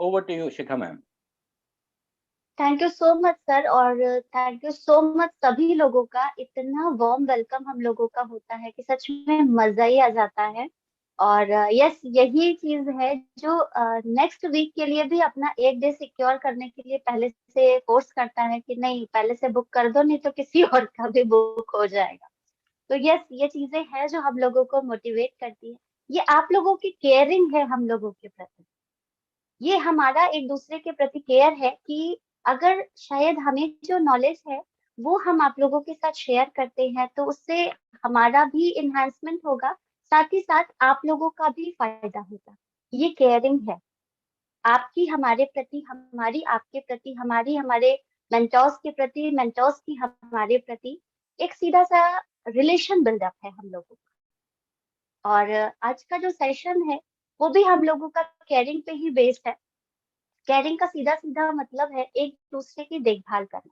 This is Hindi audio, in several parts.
Over to you Shikha ma'am. Thank you so much sir, और थैंक यू सो मच सभी लोगों का। इतना वार्म वेलकम हम लोगों का होता है कि सच में मजा ही आ जाता है। और यस, यही चीज है जो नेक्स्ट वीक के लिए भी अपना एक डे सिक्योर करने के लिए पहले से फोर्स करता है कि नहीं, पहले से बुक कर दो, नहीं तो किसी और का भी बुक हो जाएगा। तो यस, ये चीजें हैं जो हम लोगों को मोटिवेट करती है। ये आप लोगों की केयरिंग है हम लोगों के प्रति। ये हमारा एक दूसरे के प्रति केयर है कि अगर शायद हमें जो नॉलेज है वो हम आप लोगों के साथ शेयर करते हैं तो उससे हमारा भी इन्हांसमेंट होगा, साथ ही साथ आप लोगों का भी फायदा होगा। ये केयरिंग है, आपकी हमारे प्रति, हमारी आपके प्रति, हमारी हमारे मेंटोर्स के प्रति, मेंटोर्स की हमारे प्रति एक सीधा सा रिलेशन बिल्डअप है हम लोगों का। और आज का जो सेशन है वो भी हम लोगों का केयरिंग पे ही बेस्ड है। केयरिंग का सीधा सीधा मतलब है एक दूसरे की देखभाल करना।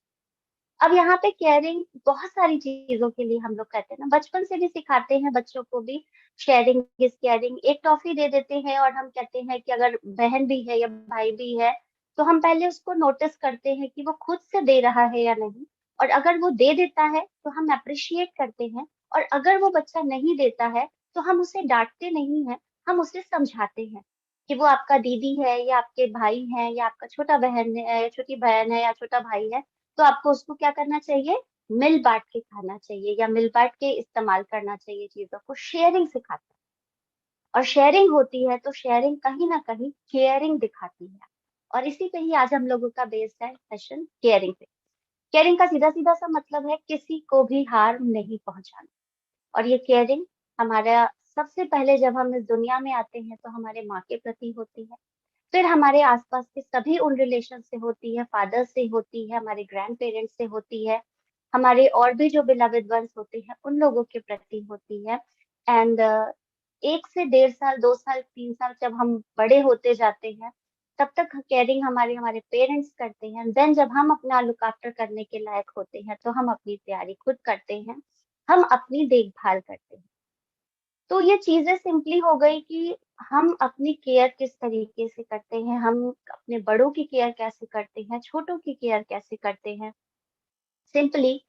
अब यहाँ पे केयरिंग बहुत सारी चीजों के लिए हम लोग कहते हैं ना, बचपन से भी सिखाते हैं बच्चों को भी। शेयरिंग इज केयरिंग, एक टॉफी दे देते हैं और हम कहते हैं कि अगर बहन भी है या भाई भी है तो हम पहले उसको नोटिस करते हैं कि वो खुद से दे रहा है या नहीं। और अगर वो दे देता है तो हम अप्रिशिएट करते हैं, और अगर वो बच्चा नहीं देता है तो हम उसे डांटते नहीं हैं, हम उसे समझाते हैं कि वो आपका दीदी है या आपके भाई है या आपका छोटा बहन है या छोटी बहन है या छोटा भाई है। तो आपको उसको क्या करना चाहिए, मिल बांट के खाना चाहिए या मिल बांट के इस्तेमाल करना चाहिए, चीजों को शेयरिंग सिखाता है। और शेयरिंग होती है तो शेयरिंग कहीं ना कहीं केयरिंग दिखाती है। और इसी पे ही आज हम लोगों का बेस्ड है सेशन, केयरिंग पे। केयरिंग का सीधा सीधा सा मतलब है किसी को भी हार्म नहीं पहुंचाना। और ये केयरिंग हमारा सबसे पहले जब हम इस दुनिया में आते हैं तो हमारे माँ के प्रति होती है, फिर हमारे आसपास के सभी उन रिलेशन से होती है, फादर से होती है, हमारे ग्रैंड पेरेंट्स से होती है, हमारे और भी जो बिलवेड वंस होते हैं उन लोगों के प्रति होती है। एंड 1 से 1.5 साल, 2 साल, 3 साल जब हम बड़े होते जाते हैं तब तक केयरिंग हमारे हमारे पेरेंट्स करते हैं। देन जब हम अपना लुक आफ्टर करने के लायक होते हैं तो हम अपनी तैयारी खुद करते हैं, हम अपनी देखभाल करते हैं। तो ये चीजें सिंपली हो गई कि हम अपनी केयर किस तरीके से करते हैं, हम अपने बड़ों की केयर कैसे करते हैं, छोटों की केयर कैसे करते हैं। सिंपली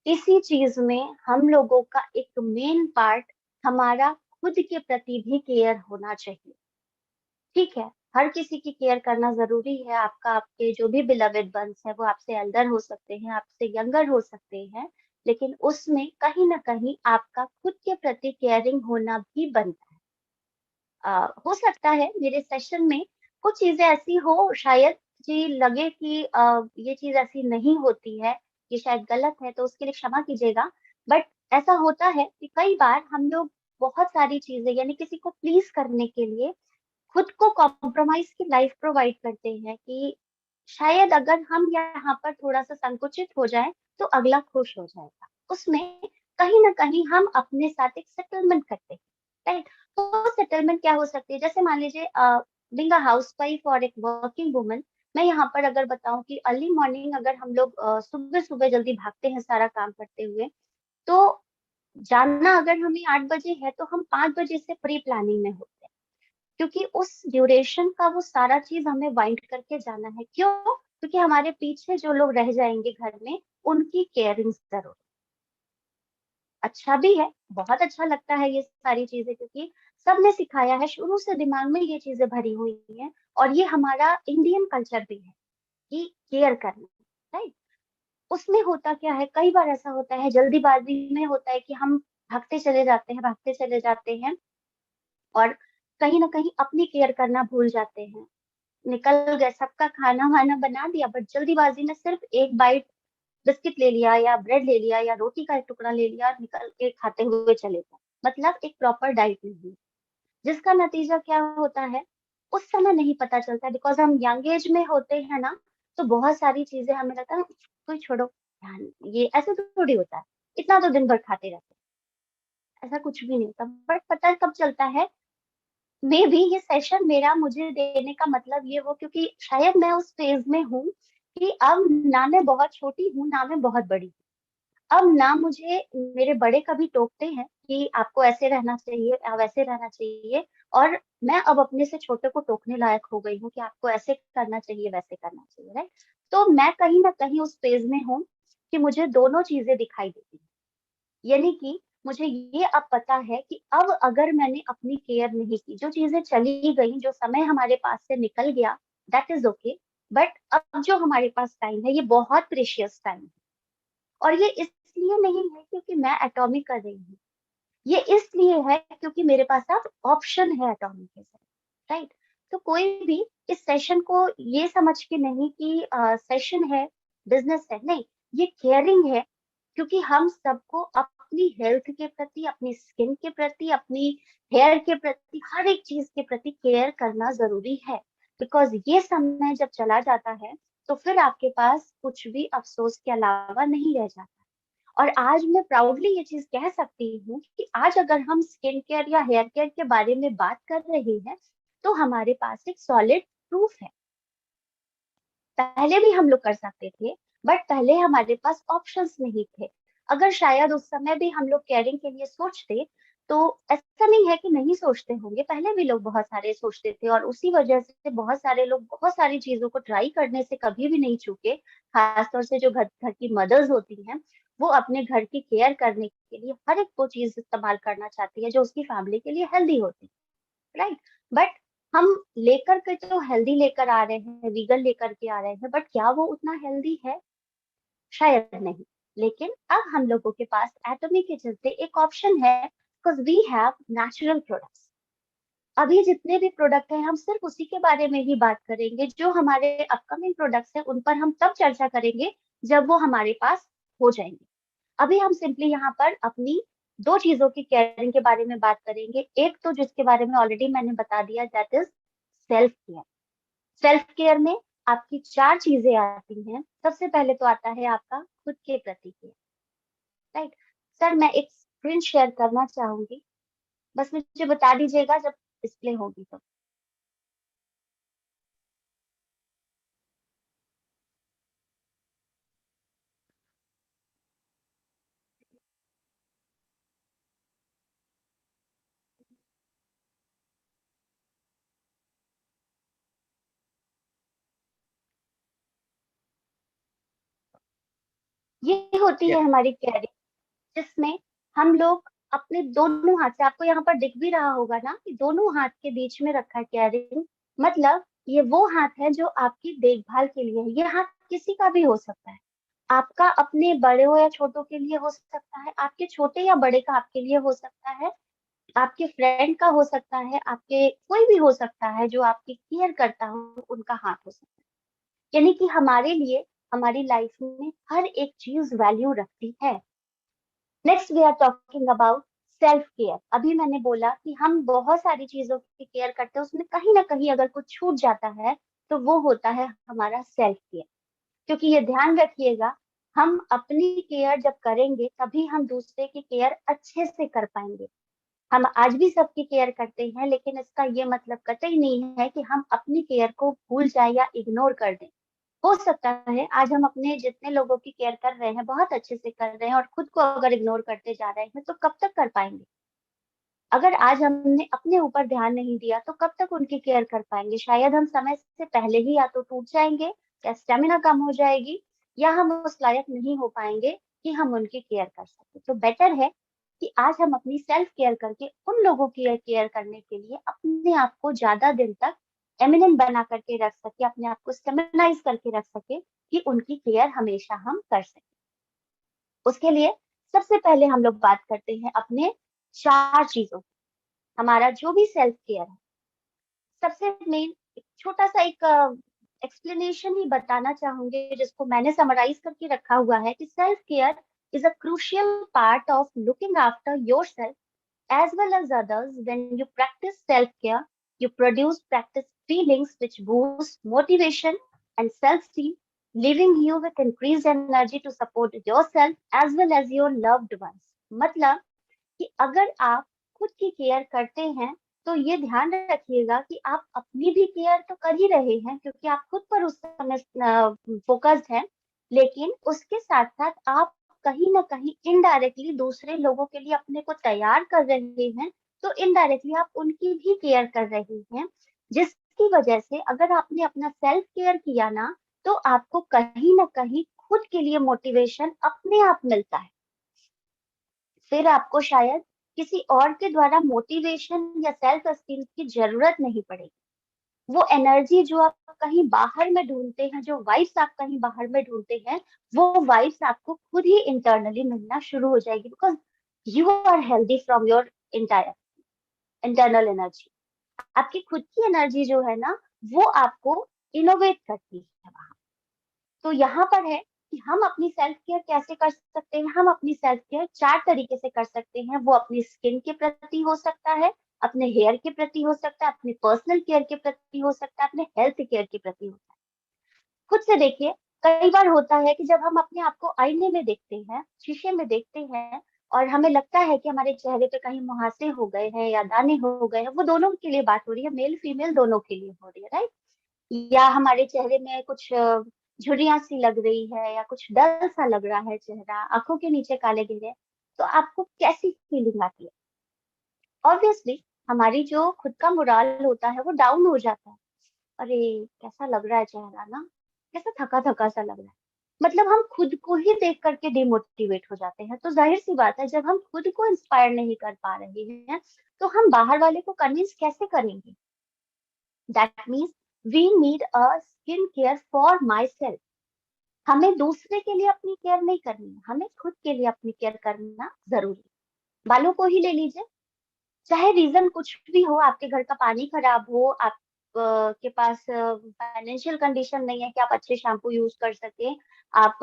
इसी चीज में हम लोगों का एक मेन पार्ट हमारा खुद के प्रति भी केयर होना चाहिए। ठीक है, हर किसी की केयर करना जरूरी है। आपका, आपके जो भी बिलवेड वंस है वो आपसे एल्डर हो सकते हैं, आपसे यंगर हो सकते हैं, लेकिन उसमें कहीं ना कहीं आपका खुद के प्रति केयरिंग होना भी बनता है। हो सकता है मेरे सेशन में कुछ चीजें ऐसी हो, शायद जी लगे कि ये चीज ऐसी नहीं होती है, ये शायद गलत है, तो उसके लिए क्षमा कीजिएगा। बट ऐसा होता है कि कई बार हम लोग बहुत सारी चीजें यानी किसी को प्लीज करने के लिए खुद को कॉम्प्रोमाइज की लाइफ प्रोवाइड करते हैं कि शायद अगर हम यहाँ पर थोड़ा सा संकुचित हो जाए तो अगला खुश हो जाएगा। उसमें कहीं ना कहीं हम अपने साथ एक सेटलमेंट करते हैं, राइट। तो सेटलमेंट क्या हो सकती है, जैसे मान लीजिए बीइंग अ हाउसवाइफ और एक वर्किंग वुमन, मैं यहाँ पर अगर बताऊं कि अर्ली मॉर्निंग अगर हम लोग सुबह सुबह जल्दी भागते हैं सारा काम करते हुए, तो जानना अगर हमें 8 बजे है तो हम 5 बजे से प्री प्लानिंग में होते हैं, क्योंकि उस ड्यूरेशन का वो सारा चीज हमें वाइंड करके जाना है। क्यों? क्योंकि हमारे पीछे जो लोग रह जाएंगे घर में उनकी केयरिंग जरूर। अच्छा भी है, बहुत अच्छा लगता है ये सारी चीजें, क्योंकि सबने सिखाया है, शुरू से दिमाग में ये चीजें भरी हुई हैं। और ये हमारा इंडियन कल्चर भी है कि केयर करना, राइट। उसमें होता क्या है, कई बार ऐसा होता है जल्दीबाजी में होता है कि हम भागते चले जाते हैं, भागते चले जाते हैं, और कहीं ना कहीं अपनी केयर करना भूल जाते हैं। निकल गए, सबका खाना वाना बना दिया, बट जल्दीबाजी में सिर्फ एक बाइट बिस्किट ले लिया या ब्रेड ले लिया या रोटी का एक टुकड़ा ले लिया, निकल के खाते हुए चले गए। मतलब एक प्रॉपर डाइट नहीं, जिसका नतीजा क्या होता है उस समय नहीं पता चलता, बिकॉज हम यंग एज में होते हैं ना। तो बहुत सारी चीजें हमें लगता है कोई छोड़ो, ध्यान ये ऐसे तो थोड़ी होता है, इतना तो दिन भर खाते रहते हैं, ऐसा कुछ भी नहीं होता। बट पता कब चलता है, मे भी ये सेशन मेरा मुझे देने का मतलब ये हो, क्योंकि शायद मैं उस फेज में हूँ कि अब ना मैं बहुत छोटी हूँ ना मैं बहुत बड़ी हूँ। अब ना मुझे मेरे बड़े कभी टोकते हैं कि आपको ऐसे रहना चाहिए या वैसे रहना चाहिए, और मैं अब अपने से छोटे को टोकने लायक हो गई हूँ कि आपको ऐसे करना चाहिए, वैसे करना चाहिए, राइट। तो मैं कहीं ना कहीं उस फेज में हूँ कि मुझे दोनों चीजें दिखाई देती हैं। यानी कि मुझे ये अब पता है कि अब अगर मैंने अपनी केयर नहीं की, जो चीजें चली गई, जो समय हमारे पास से निकल गया, दैट इज ओके। बट अब जो हमारे पास टाइम है, ये बहुत प्रेशियस टाइम है। और ये इसलिए नहीं है क्योंकि मैं एटॉमिक कर रही हूँ, ये इसलिए है क्योंकि मेरे पास अब ऑप्शन है एटॉमिक के साथ, राइट। तो कोई भी इस सेशन को ये समझ के नहीं कि सेशन है, बिजनेस है, नहीं, ये केयरिंग है। क्योंकि हम सबको अपनी हेल्थ के प्रति, अपनी स्किन के प्रति, अपनी हेयर के प्रति, हर एक चीज के प्रति केयर करना जरूरी है। बिकॉज ये समय जब चला जाता है तो फिर आपके पास कुछ भी अफसोस के अलावा नहीं रह जाता। और आज मैं प्राउडली ये चीज कह सकती हूँ कि आज अगर हम स्किन केयर या हेयर केयर के बारे में बात कर रहे हैं तो हमारे पास एक सॉलिड प्रूफ है। पहले भी हम लोग कर सकते थे, बट पहले हमारे पास ऑप्शंस नहीं थे। अगर शायद उस समय भी हम लोग केयरिंग के लिए सोचते, तो ऐसा नहीं है कि नहीं सोचते होंगे, पहले भी लोग बहुत सारे सोचते थे और उसी वजह से बहुत सारे लोग बहुत सारी चीजों को ट्राई करने से कभी भी नहीं चूके। खासतौर से जो घर घर की मदर्स होती हैं, वो अपने घर की केयर करने के लिए हर एक वो चीज इस्तेमाल करना चाहती है जो उसकी फैमिली के लिए हेल्दी होती है, राइट। बट हम लेकर के तो हेल्दी लेकर आ रहे हैं, वीगन लेकर के आ रहे हैं, बट क्या वो उतना हेल्दी है? शायद नहीं। लेकिन अब हम लोगों के पास एटॉमिक के चलते एक ऑप्शन है, because we have natural products. अभी जितने भी प्रोडक्ट हैं, हम सिर्फ उसी के बारे में ही बात करेंगे। जो हमारे अपकमिंग प्रोडक्ट्स हैं उन पर हम तब चर्चा करेंगे जब वो हमारे पास हो जाएंगे। अभी हम सिंपली यहाँ पर अपनी दो चीजों की केयरिंग के बारे में बात करेंगे। एक तो जिसके बारे में ऑलरेडी मैंने बता दिया, that is self care. Self care में आपकी चार चीजें आती हैं। सबसे पहले तो आता है आपका खुद के प्रति केयर, राइट। सर मैं एक स्क्रीन शेयर करना चाहूंगी, बस मुझे बता दीजिएगा जब डिस्प्ले होगी तो। ये होती है Yeah. हमारी केयरिंग, जिसमें हम लोग अपने दोनों हाथ से, आपको यहाँ पर दिख भी रहा होगा ना कि दोनों हाथ के बीच में रखा है कैरिंग। मतलब ये वो हाथ है जो आपकी देखभाल के लिए है। ये हाथ किसी का भी हो सकता है, आपका अपने बड़े हो या छोटों के लिए हो सकता है, आपके छोटे या बड़े का आपके लिए हो सकता है, आपके फ्रेंड का हो सकता है, आपके कोई भी हो सकता है जो आपकी केयर करता हो, उनका हाथ हो सकता है। यानी कि हमारे लिए हमारी लाइफ में हर एक चीज वैल्यू रखती है। Next we are talking about self care. अभी मैंने बोला कि हम बहुत सारी चीजों की केयर करते हैं, उसमें कहीं ना कहीं अगर कुछ छूट जाता है तो वो होता है हमारा सेल्फ केयर। क्योंकि ये ध्यान रखिएगा, हम अपनी केयर जब करेंगे तभी हम दूसरे की केयर अच्छे से कर पाएंगे। हम आज भी सबकी केयर करते हैं, लेकिन इसका ये मतलब कतई नहीं है कि हम अपनी केयर को भूल जाए या इग्नोर कर दें। हो सकता है आज हम अपने जितने लोगों की केयर कर रहे हैं बहुत अच्छे से कर रहे हैं, और खुद को अगर इग्नोर करते जा रहे हैं तो कब तक कर पाएंगे? अगर आज हमने अपने ऊपर ध्यान नहीं दिया तो कब तक उनकी केयर कर पाएंगे? शायद हम समय से पहले ही या तो टूट जाएंगे, या स्टेमिना कम हो जाएगी, या हम उस लायक नहीं हो पाएंगे कि हम उनकी केयर कर सके। तो बेटर है कि आज हम अपनी सेल्फ केयर करके उन लोगों की केयर करने के लिए अपने आप को ज्यादा दिन तक एमिनेंट बना करके रख सके, अपने आप को स्टेमिनाइज करके रख सके कि उनकी केयर हमेशा हम कर सके। उसके लिए सबसे पहले हम लोग बात करते हैं अपने चार चीजों की। हमारा जो भी सेल्फ केयर है, सबसे मेन छोटा सा एक एक्सप्लेनेशन ही बताना चाहूंगी जिसको मैंने समराइज करके रखा हुआ है कि self care is a crucial part of looking after your self as well as others. When you practice self-care, you practice feelings which boost motivation and self-esteem, leaving you with increased energy to support yourself as well as your loved ones. मतलब कि अगर आप खुद की केयर करते हैं तो ये ध्यान रखिएगा कि आप अपनी भी केयर तो कर ही रहे हैं, क्योंकि आप खुद पर उस समय फोकस्ड हैं। लेकिन उसके साथ साथ आप कहीं ना कहीं इनडायरेक्टली दूसरे लोगों के लिए अपने को तैयार कर रहे हैं तो इनडायरेक्टली आप उनकी भी केयर कर रही हैं, जिसकी वजह से अगर आपने अपना सेल्फ केयर किया ना, तो आपको कहीं ना कहीं खुद के लिए मोटिवेशन अपने आप मिलता है। फिर आपको शायद किसी और के द्वारा मोटिवेशन या सेल्फ एस्टीम की जरूरत नहीं पड़ेगी। वो एनर्जी जो आप कहीं बाहर में ढूंढते हैं, जो वाइब्स आप कहीं बाहर में ढूंढते हैं, वो वाइब्स आपको खुद ही इंटरनली मिलना शुरू हो जाएगी, because you are healthy from your entire internal energy. आपकी खुद की एनर्जी जो है ना, वो आपको इनोवेट करती है वहां। तो यहाँ पर है कि हम अपनी सेल्फ केयर कैसे कर सकते हैं। हम अपनी सेल्फ केयर 4 तरीके से कर सकते हैं। वो अपनी स्किन के प्रति हो सकता है, अपने हेयर के प्रति हो सकता है, अपने पर्सनल केयर के प्रति हो सकता है, अपने हेल्थ केयर के प्रति होता है। खुद से देखिए, कई बार होता है कि जब हम अपने आप को आईने में देखते हैं, शीशे में देखते हैं, और हमें लगता है कि हमारे चेहरे पे कहीं मुहासे हो गए हैं या दाने हो गए हैं, वो दोनों के लिए बात हो रही है, मेल फीमेल दोनों के लिए हो रही है, राइट। या हमारे चेहरे में कुछ झुर्रियां सी लग रही है, या कुछ डल सा लग रहा है चेहरा, आंखों के नीचे काले घेरे, तो आपको कैसी फीलिंग आती है? ऑब्वियसली हमारी जो खुद का मोराल होता है वो डाउन हो जाता है। अरे, कैसा लग रहा है चेहरा ना, कैसा थका थका सा लग रहा है। मतलब हम खुद को ही देख करके डिमोटिवेट हो जाते हैं। तो जाहिर सी बात है, जब हम खुद को इंस्पायर नहीं कर पा रहे हैं, तो हम बाहर वाले को कन्विंस कैसे करेंगे? That means we need a skin care for myself. हमें दूसरे के लिए अपनी केयर नहीं करनी है, हमें खुद के लिए अपनी केयर करना जरूरी है। बालों को ही ले लीजिए, चाहे रीजन कुछ भी हो, आपके घर का पानी खराब हो, आप के पास फाइनेंशियल कंडीशन नहीं है कि आप अच्छे शैम्पू यूज कर सके, आप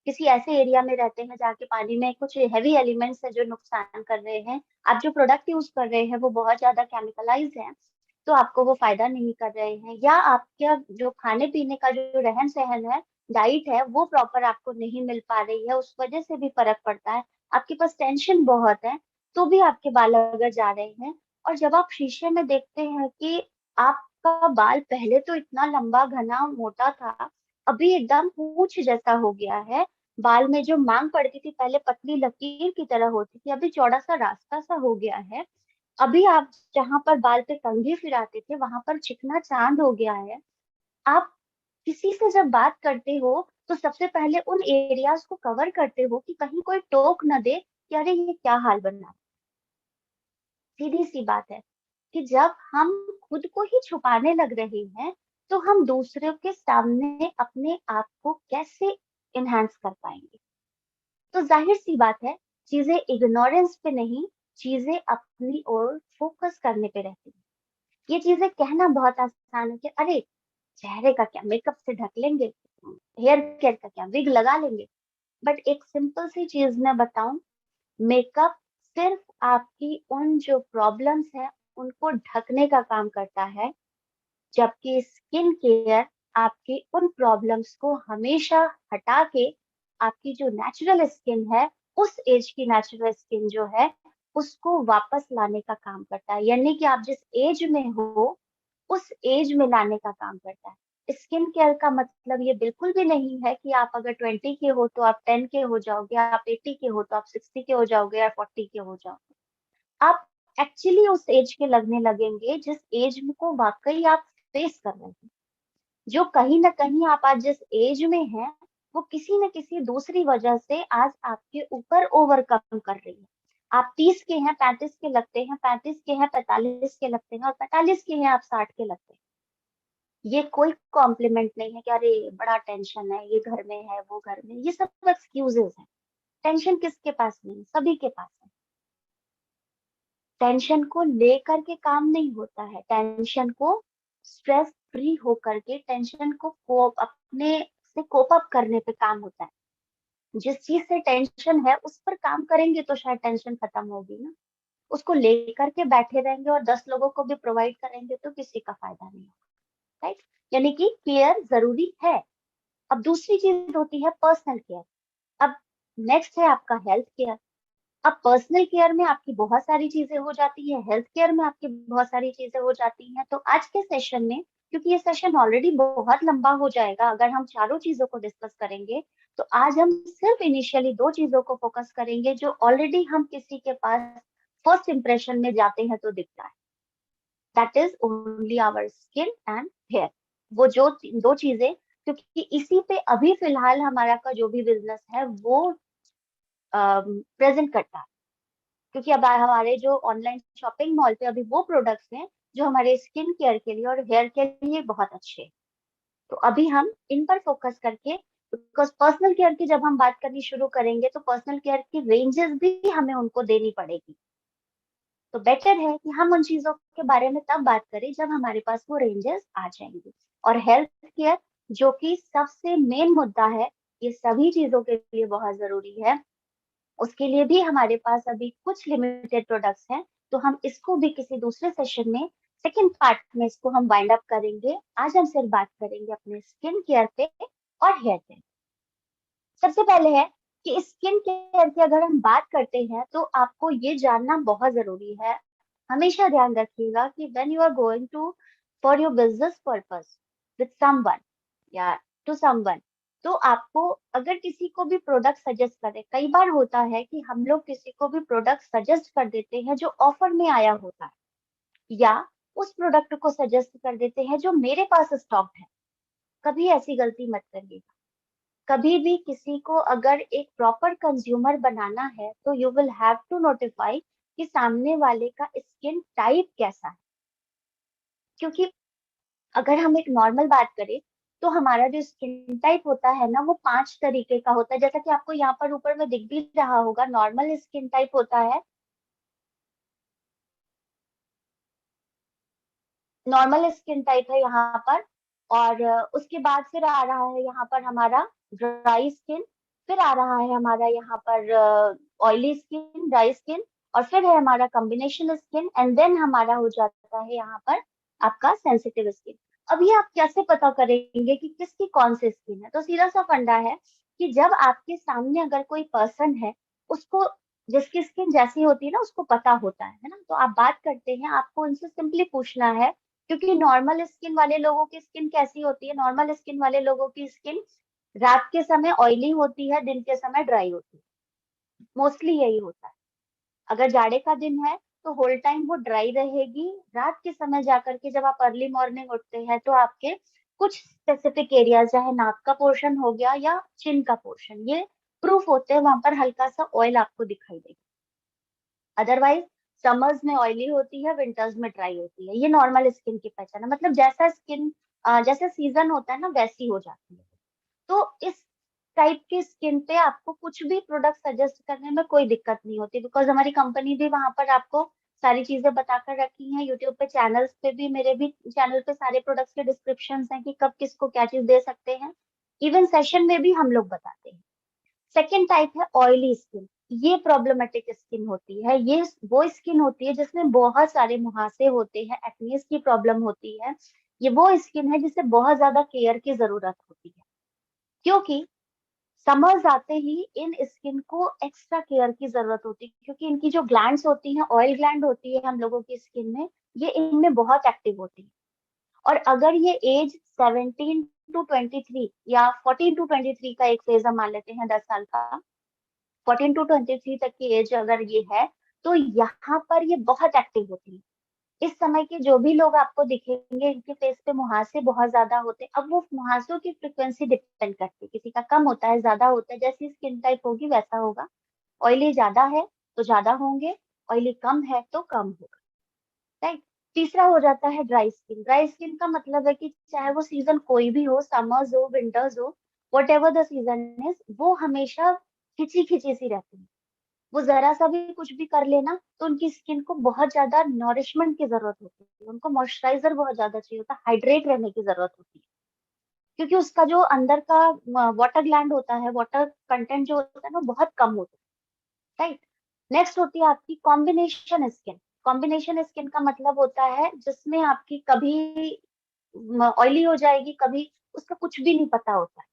किसी ऐसे एरिया में रहते हैं जहाँ के पानी में कुछ हैवी एलिमेंट्स है जो नुकसान कर रहे हैं, आप जो प्रोडक्ट यूज कर रहे हैं वो बहुत ज्यादा केमिकलाइज्ड है, तो आपको वो फायदा नहीं कर रहे हैं, या आपका जो खाने पीने का जो रहन सहन है, डाइट है, वो प्रॉपर आपको नहीं मिल पा रही है, उस वजह से भी फर्क पड़ता है। आपके पास टेंशन बहुत है, तो भी आपके बाल अगर जा रहे हैं। और जब आप शीशे में देखते हैं कि आपका बाल पहले तो इतना लंबा घना मोटा था, अभी एकदम पूंछ जैसा हो गया है, बाल में जो मांग पड़ती थी पहले पतली लकीर की तरह होती थी, अभी चौड़ा सा रास्ता सा हो गया है। अभी आप जहां पर बाल पे कंघी फिराते थे वहां पर चिकना चांद हो गया है। आप किसी से जब बात करते हो, तो सबसे पहले उन एरियाज को कवर करते हो कि कहीं कोई टोक न दे कि अरे ये क्या हाल बना। सीधी सी बात है कि जब हम खुद को ही छुपाने लग रहे हैं, तो हम दूसरों के सामने अपने आप को कैसे इनहेंस कर पाएंगे? तो जाहिर सी बात है, चीजें इग्नोरेंस पे नहीं, चीजें अपनी ओर फोकस करने पे रहती है। ये चीजें कहना बहुत आसान है कि अरे, चेहरे का क्या, मेकअप से ढक लेंगे, हेयर केयर का क्या, विग लगा लेंगे। बट एक सिंपल सी चीज मैं बताऊं, मेकअप सिर्फ आपकी उन जो प्रॉब्लम्स है उनको ढकने का काम करता है, जबकि स्किन केयर आपकी उन प्रॉब्लम्स को हमेशा हटा के आपकी जो नेचुरल स्किन है, उस एज की नेचुरल स्किन जो है, उसको वापस लाने का काम करता है। यानी कि आप जिस एज में हो, उस एज में लाने का काम करता है। स्किन केयर का मतलब ये बिल्कुल भी नहीं है कि आप अगर 20 के हो तो आप 10 के हो जाओगे, आप 80 के हो तो आप 60 के हो जाओगे, या 40 के हो जाओगे। आप एक्चुअली उस एज के लगने लगेंगे जिस एज को वाकई आप फेस कर रहे हैं। जो कहीं ना कहीं आप आज जिस एज में हैं, वो किसी न किसी दूसरी वजह से आज आपके ऊपर ओवरकम कर रही है। आप 30 के हैं, 35 के लगते हैं, 35 के हैं, 45 के लगते हैं, और 45 के हैं, आप 60 के लगते हैं। ये कोई कॉम्प्लीमेंट नहीं है कि अरे बड़ा टेंशन है, ये घर में है, वो घर में, ये सब एक्सक्यूजेस हैं। टेंशन किसके पास नहीं है? सभी के पास है। टेंशन को लेकर के काम नहीं होता है, टेंशन को स्ट्रेस फ्री होकर के टेंशन को कोप अपने से कोप अप करने पे काम होता है। जिस चीज से टेंशन है उस पर काम करेंगे तो शायद टेंशन खत्म होगी ना। उसको लेकर के बैठे रहेंगे और 10 लोगों को भी प्रोवाइड करेंगे तो किसी का फायदा नहीं होगा, राइट। यानी कि केयर जरूरी है। अब दूसरी चीज होती है पर्सनल केयर। अब नेक्स्ट है आपका हेल्थ केयर। अब पर्सनल केयर में आपकी बहुत सारी चीजें हो जाती है, हेल्थ केयर में आपकी बहुत सारी चीजें हो जाती हैं। तो आज के सेशन में, क्योंकि ये सेशन ऑलरेडी बहुत लंबा हो जाएगा अगर हम चारों चीजों को डिस्कस करेंगे, तो आज हम सिर्फ इनिशियली 2 चीजों को फोकस करेंगे जो ऑलरेडी हम किसी के पास फर्स्ट इंप्रेशन में जाते हैं तो दिखता है, that is only our skin and hair. वो जो दो चीजें, क्योंकि इसी पे अभी फिलहाल हमारा का जो भी बिजनेस है वो प्रेजेंट करता है। क्योंकि अब हमारे जो ऑनलाइन शॉपिंग मॉल पे अभी वो प्रोडक्ट्स हैं जो हमारे स्किन केयर के लिए और हेयर के लिए बहुत अच्छे हैं। तो अभी हम इन पर फोकस करके, बिकॉज पर्सनल केयर की जब हम बात करनी शुरू करेंगे तो पर्सनल केयर की रेंजेस भी हमें उनको देनी पड़ेगी। तो बेटर है कि हम उन चीजों के बारे में तब बात करें जब हमारे पास वो रेंजेस आ जाएंगे। और हेल्थ केयर जो कि सबसे मेन मुद्दा है, ये सभी चीजों के लिए बहुत जरूरी है, उसके लिए भी हमारे पास अभी कुछ लिमिटेड प्रोडक्ट्स हैं। तो हम इसको भी किसी दूसरे सेशन में, सेकंड पार्ट में इसको हम वाइंड अप करेंगे। आज हम सिर्फ बात करेंगे अपने स्किन केयर पे और हेयर पे। सबसे पहले है कि स्किन केयर की अगर हम बात करते हैं तो आपको ये जानना बहुत जरूरी है, हमेशा ध्यान रखिएगा कि when you are going to for your business purpose with someone या टू समवन, तो आपको अगर किसी को भी प्रोडक्ट सजेस्ट करें, कई बार होता है कि हम लोग किसी को भी प्रोडक्ट सजेस्ट कर देते हैं जो ऑफर में आया होता है, या उस प्रोडक्ट को सजेस्ट कर देते हैं जो मेरे पास स्टॉक है। कभी ऐसी गलती मत करिए। कभी भी किसी को अगर एक प्रॉपर कंज्यूमर बनाना है तो you will have to notify कि सामने वाले का स्किन टाइप कैसा है। क्योंकि अगर हम एक नॉर्मल बात करें तो हमारा जो स्किन टाइप होता है ना वो 5 तरीके का होता है, जैसा कि आपको यहाँ पर ऊपर में दिख भी रहा होगा। नॉर्मल स्किन टाइप होता है, नॉर्मल स्किन टाइप है यहाँ पर। और उसके बाद फिर आ रहा है यहाँ पर हमारा ड्राई स्किन, फिर आ रहा है हमारा यहाँ पर ऑयली स्किन, ड्राई स्किन, और फिर है हमारा कॉम्बिनेशन स्किन, एंड देन हमारा हो जाता है यहाँ पर आपका सेंसिटिव स्किन। अब ये आप कैसे पता करेंगे कि किसकी कौन सी स्किन है? तो सीधा सा फंडा है कि जब आपके सामने अगर कोई पर्सन है, उसको जिसकी स्किन जैसी होती है ना उसको पता होता है ना, तो आप बात करते हैं, आपको उनसे सिंपली पूछना है। क्योंकि नॉर्मल स्किन वाले लोगों की स्किन कैसी होती है? नॉर्मल स्किन वाले लोगों की स्किन रात के समय ऑयली होती है, दिन के समय ड्राई होती है, मोस्टली यही होता है। अगर जाड़े का दिन है तो होल टाइम वो ड्राई रहेगी। रात के समय जाकर के जब आप अर्ली मॉर्निंग उठते हैं तो आपके कुछ स्पेसिफिक एरिया, चाहे नाक का पोर्शन हो गया या चिन का पोर्शन, ये प्रूफ होते हैं, वहां पर हल्का सा ऑयल आपको दिखाई देगा। अदरवाइज समर्स में ऑयली होती है, विंटर्स में ड्राई होती है। ये नॉर्मल स्किन की पहचान है, मतलब जैसा स्किन जैसे सीजन होता है ना वैसी हो जाती है। तो इस टाइप की स्किन पे आपको कुछ भी प्रोडक्ट सजेस्ट करने में कोई दिक्कत नहीं होती, बिकॉज हमारी कंपनी भी वहां पर आपको सारी चीजें बताकर रखी हैं। यूट्यूब पे चैनल्स पे भी, मेरे भी चैनल पे सारे प्रोडक्ट्स के डिस्क्रिप्शन हैं कि कब किसको क्या चीज दे सकते हैं। इवन सेशन में भी हम लोग बताते हैं। सेकेंड टाइप है ऑयली स्किन। ये प्रॉब्लमेटिक स्किन होती है, ये वो स्किन होती है जिसमें बहुत सारे मुहासे होते हैं, एक्नेस की प्रॉब्लम होती है। ये वो स्किन है जिसे बहुत ज्यादा केयर की जरूरत होती है, क्योंकि समर्स आते ही इन स्किन को एक्स्ट्रा केयर की जरूरत होती है, क्योंकि इनकी जो ग्लैंड्स होती हैं, ऑयल ग्लैंड होती है हम लोगों की स्किन में, ये इनमें बहुत एक्टिव होती है। और अगर ये एज 17 to 23 या 14 to 23 का एक फेज हम मान लेते हैं, 10 साल का, 14 to 23 तक की एज अगर ये है, तो यहाँ पर ये बहुत एक्टिव होती है। इस समय के जो भी लोग आपको दिखेंगे इनके फेस पे मुहासे बहुत ज्यादा होते हैं। अब वो मुहासों की फ्रिक्वेंसी डिपेंड करती है, किसी का कम होता है, ज्यादा होता है, जैसी स्किन टाइप होगी वैसा होगा। ऑयली ज्यादा है तो ज्यादा होंगे, ऑयली कम है तो कम होगा, राइट। तीसरा हो जाता है ड्राई स्किन। ड्राई स्किन का मतलब है कि चाहे वो सीजन कोई भी हो, समर्स हो, विंटर्स हो, what ever the season is, वो हमेशा खिंची खिंची सी रहती है। वो जरा सा भी कुछ भी कर लेना तो उनकी स्किन को बहुत ज्यादा नॉरिशमेंट की जरूरत होती है, उनको मॉइस्चराइजर बहुत ज्यादा चाहिए होता है, हाइड्रेट रहने की जरूरत होती है। क्योंकि उसका जो अंदर का वाटर ग्लैंड होता है, वाटर कंटेंट जो होता है ना बहुत कम होता है, राइट। नेक्स्ट होती है आपकी कॉम्बिनेशन स्किन। कॉम्बिनेशन स्किन का मतलब होता है जिसमें आपकी कभी ऑयली हो जाएगी, कभी उसका कुछ भी नहीं पता होता है,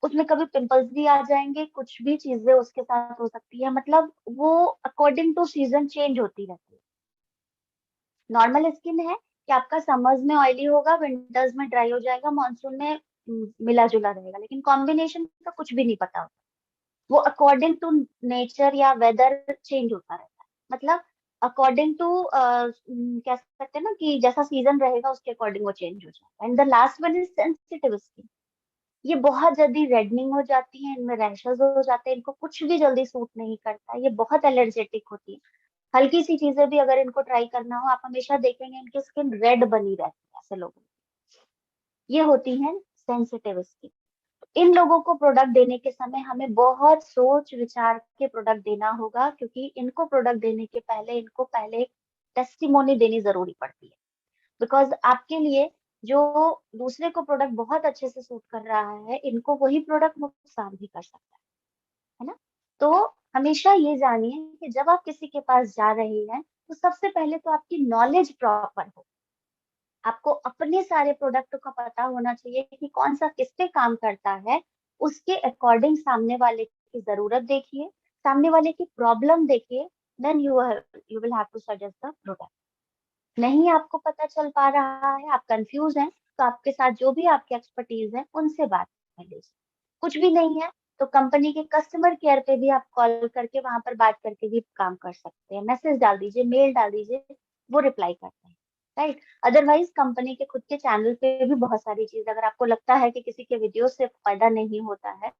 उसमें कभी पिंपल्स भी आ जाएंगे, कुछ भी चीजें उसके साथ हो सकती है, मतलब वो अकॉर्डिंग टू सीजन चेंज होती रहती है। नॉर्मल स्किन है कि आपका समर्स में ऑयली होगा, विंटर्स में ड्राई हो जाएगा, मानसून में मिला जुला रहेगा। लेकिन कॉम्बिनेशन का कुछ भी नहीं पता होता, वो अकॉर्डिंग टू नेचर या वेदर चेंज होता रहता है। मतलब अकॉर्डिंग टू कह सकते हैं ना कि जैसा सीजन रहेगा उसके अकॉर्डिंग वो चेंज हो जाएगा। And the last one is sensitive skin. ये बहुत जल्दी रेडनिंग हो जाती है, इनमें रैशेस हो जाते हैं, इनको कुछ भी जल्दी सूट नहीं करता, ये बहुत एलर्जेटिक होती है। हल्की सी चीजें भी अगर इनको ट्राई करना हो, आप हमेशा देखेंगे इनकी स्किन रेड बनी रहती है ऐसे लोगों की। ये होती है सेंसिटिव स्किन। इन लोगों को प्रोडक्ट देने के समय हमें बहुत सोच विचार के प्रोडक्ट देना होगा, क्योंकि इनको प्रोडक्ट देने के पहले इनको पहले एक टेस्टिमोनी देनी जरूरी पड़ती है। बिकॉज आपके लिए जो दूसरे को प्रोडक्ट बहुत अच्छे से सूट कर रहा है, इनको वही प्रोडक्ट नुकसान भी कर सकता है ना। तो हमेशा ये जानिए कि जब आप किसी के पास जा रहे हैं, तो सबसे पहले तो आपकी नॉलेज प्रॉपर हो। आपको अपने सारे प्रोडक्ट का पता होना चाहिए कि कौन सा किस पे काम करता है। उसके अकॉर्डिंग सामने वाले की जरूरत देखिए, सामने वाले की प्रॉब्लम देखिए, then you will have to suggest the product. नहीं आपको पता चल पा रहा है, आप कंफ्यूज हैं, तो आपके साथ जो भी आपके एक्सपर्टीज है उनसे बात कर लीजिए। कुछ भी नहीं है तो कंपनी के कस्टमर केयर पे भी आप कॉल करके वहां पर बात करके भी काम कर सकते हैं। मैसेज डाल दीजिए, मेल डाल दीजिए, वो रिप्लाई करते हैं, राइट। अदरवाइज कंपनी के खुद के चैनल पे भी बहुत सारी चीज, अगर आपको लगता है कि किसी के वीडियो से फायदा नहीं होता है,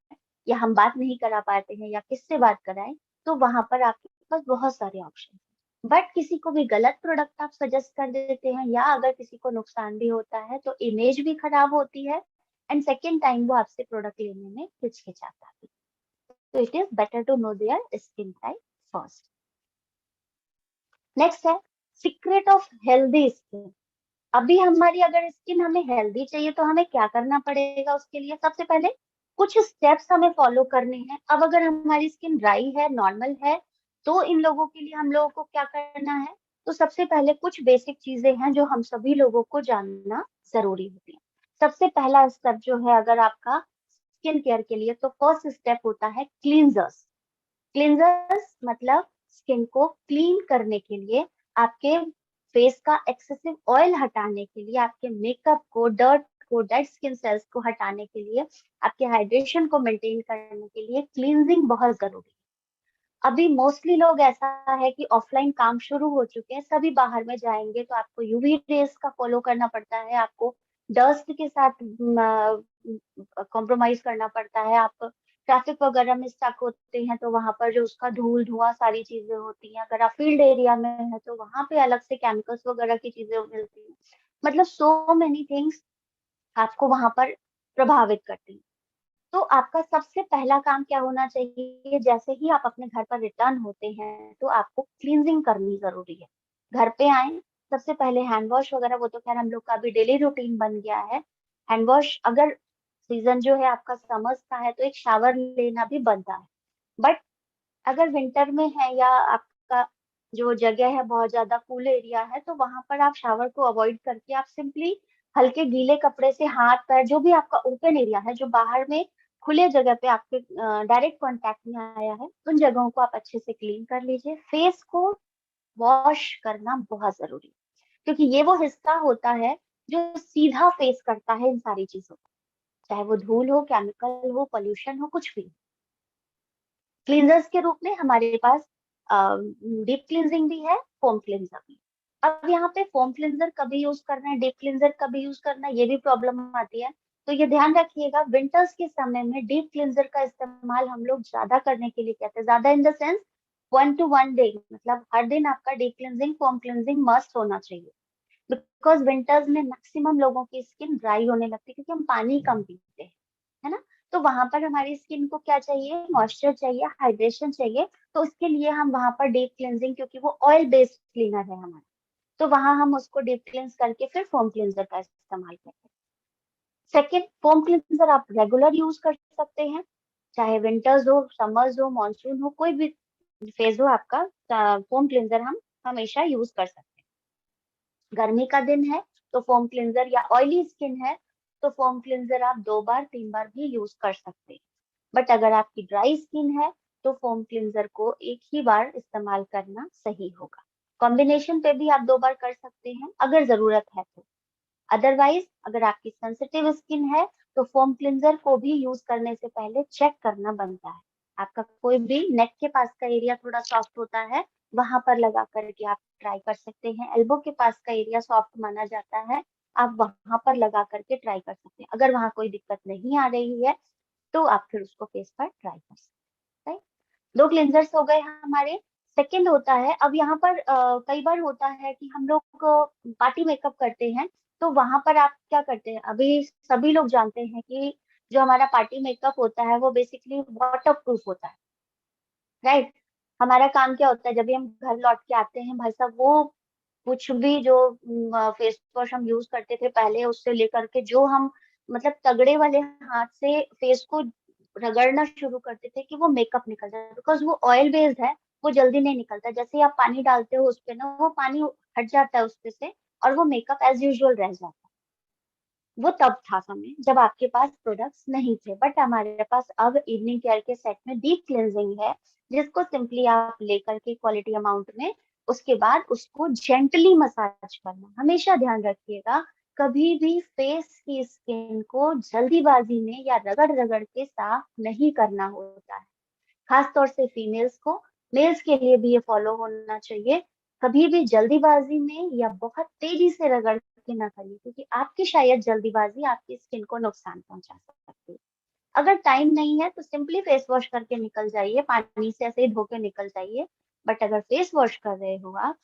या हम बात नहीं करा पाते हैं, या किससे बात कराएं, तो वहां पर आपके पास बहुत सारे ऑप्शन। बट किसी को भी गलत प्रोडक्ट आप सजेस्ट कर देते हैं, या अगर किसी को नुकसान भी होता है, तो इमेज भी खराब होती है, एंड सेकेंड टाइम वो आपसे प्रोडक्ट लेने में हिचकिचाता है। तो it is better to know their skin type first. Next है सीक्रेट ऑफ हेल्दी स्किन। अभी हमारी अगर स्किन हमें हेल्दी चाहिए तो हमें क्या करना पड़ेगा? उसके लिए सबसे पहले कुछ स्टेप्स हमें फॉलो करने हैं। अब अगर हमारी स्किन ड्राई है, नॉर्मल है, तो इन लोगों के लिए हम लोगों को क्या करना है? तो सबसे पहले कुछ बेसिक चीजें हैं जो हम सभी लोगों को जानना जरूरी होती है। सबसे पहला स्टेप जो है अगर आपका स्किन केयर के लिए, तो फर्स्ट स्टेप होता है क्लींजर्स। क्लींजर्स मतलब स्किन को क्लीन करने के लिए, आपके फेस का एक्सेसिव ऑयल हटाने के लिए, आपके मेकअप को, डर्ट को, डेड स्किन सेल्स को हटाने के लिए, आपके हाइड्रेशन को मेंटेन करने के लिए क्लींजिंग बहुत जरूरी है। अभी मोस्टली लोग ऐसा है कि ऑफलाइन काम शुरू हो चुके हैं, सभी बाहर में जाएंगे तो आपको यूवी रेस का फॉलो करना पड़ता है, आपको डस्ट के साथ कॉम्प्रोमाइज करना पड़ता है। आप ट्रैफिक वगैरह में स्टक होते हैं तो वहां पर जो उसका धूल धुआं सारी चीजें होती हैं। अगर आप फील्ड एरिया में है तो वहां पे अलग से केमिकल्स वगैरह की चीजें मिलती हैं। मतलब सो मेनी थिंग्स आपको वहां पर प्रभावित करती हैं। तो आपका सबसे पहला काम क्या होना चाहिए? जैसे ही आप अपने घर पर रिटर्न होते हैं तो आपको क्लींजिंग करनी जरूरी है। घर पे आए, सबसे पहले हैंड वॉश वगैरह, वो तो खैर हम लोग का भी डेली रूटीन बन गया है। हैंड वॉश, अगर सीजन जो है आपका समर्स का है तो एक शावर लेना भी बनता है। बट अगर विंटर में है, या आपका जो जगह है बहुत ज्यादा कूल एरिया है, तो वहां पर आप शावर को अवॉइड करके आप सिंपली हल्के गीले कपड़े से हाथ पैर, जो भी आपका ओपन एरिया है, जो बाहर में खुले जगह पे आपके डायरेक्ट कांटेक्ट में आया है, उन जगहों को आप अच्छे से क्लीन कर लीजिए। फेस को वॉश करना बहुत जरूरी है, क्योंकि ये वो हिस्सा होता है जो सीधा फेस करता है इन सारी चीजों को, चाहे वो धूल हो, केमिकल हो, पोल्यूशन हो, कुछ भी। क्लींजर्स के रूप में हमारे पास डीप क्लींजिंग भी है, फोम क्लींजर भी। अब यहाँ पे फोम क्लींजर कभी यूज करना है, डीप क्लींजर कभी यूज करना है, ये भी प्रॉब्लम आती है। तो ये ध्यान रखिएगा, विंटर्स के समय में डीप क्लींजर का इस्तेमाल हम लोग ज्यादा करने के लिए कहते हैं। ज्यादा in the sense 1 to 1 day, मतलब हर दिन आपका deep cleansing, foam cleansing must होना चाहिए। बिकॉज विंटर्स में मैक्सिमम लोगों की स्किन ड्राई होने लगती है, क्योंकि हम पानी कम पीते हैं, है ना। तो वहां पर हमारी स्किन को क्या चाहिए? मॉइस्चर चाहिए, हाइड्रेशन चाहिए। तो उसके लिए हम वहां पर डीप क्लींजिंग, क्योंकि वो ऑयल बेस्ड क्लीनर है हमारा, तो वहां हम उसको डीप क्लींस करके फिर फोम क्लींजर का इस्तेमाल करते हैं। सेकेंड, फोम क्लींजर आप रेगुलर यूज कर सकते हैं, चाहे विंटर्स हो, समर्स हो, मानसून हो, कोई भी फेज हो आपका, फोम क्लींजर हम हमेशा यूज कर सकते हैं। गर्मी का दिन है तो फोम क्लींजर, या ऑयली स्किन है तो फोम क्लींजर आप 2 बार 3 बार भी यूज कर सकते हैं। बट अगर आपकी ड्राई स्किन है तो फोम क्लींजर को एक ही बार इस्तेमाल करना सही होगा। कॉम्बिनेशन पे भी आप 2 बार कर सकते हैं अगर जरूरत है तो। अदरवाइज अगर आपकी सेंसिटिव स्किन है तो फोम क्लींजर को भी यूज करने से पहले चेक करना बनता है। आपका कोई भी नेक के पास का एरिया थोड़ा सॉफ्ट होता है, वहां पर लगा करके आप ट्राई कर सकते हैं। एल्बो के पास का एरिया सॉफ्ट माना जाता है, आप वहां पर लगा करके ट्राई कर सकते हैं। अगर वहां कोई दिक्कत नहीं आ रही है तो आप फिर उसको फेस पर ट्राई कर सकते हैं। दो क्लेंजर्स हो गए हमारे। सेकंड होता है, अब यहाँ पर कई बार होता है कि हम लोग पार्टी मेकअप करते हैं, तो वहां पर आप क्या करते हैं, अभी सभी लोग जानते हैं कि जो हमारा पार्टी मेकअप होता है वो बेसिकली वाटर प्रूफ होता है, राइट। हमारा काम क्या होता है, जब भी हम घर लौट के आते हैं भाई साहब, वो कुछ भी जो फेस वॉश हम यूज करते थे पहले, उससे लेकर के जो हम मतलब तगड़े वाले हाथ से फेस को रगड़ना शुरू करते थे कि वो मेकअप निकल जाए, बिकॉज वो ऑयल बेस्ड है, वो जल्दी नहीं निकलता। जैसे ही आप पानी डालते हो उस पे ना, वो पानी हट जाता है उसपे से, और वो मेकअप एज यूजुअल रह जाता है। वो तब था समय जब आपके पास प्रोडक्ट्स नहीं थे, बट हमारे पास अब इवनिंग केयर के सेट में डीप क्लेंजिंग है, जिसको सिंपली आप लेकर के क्वालिटी अमाउंट में, उसके बाद उसको जेंटली मसाज करना। हमेशा ध्यान रखिएगा, कभी भी फेस की स्किन को जल्दीबाजी में या रगड़ रगड़ के साफ नहीं करना होता है, खास तौर से फीमेल्स को। मेल्स के लिए भी ये फॉलो होना चाहिए। कभी भी जल्दीबाजी में या बहुत तेजी से रगड़ के ना करिए, क्योंकि आपकी शायद जल्दीबाजी आपकी स्किन को नुकसान पहुंचा सकती है। अगर टाइम नहीं है तो सिंपली फेस वॉश करके निकल जाइए, पानी से ऐसे ही धो के निकल जाइए। बट अगर फेस वॉश कर रहे हो आप,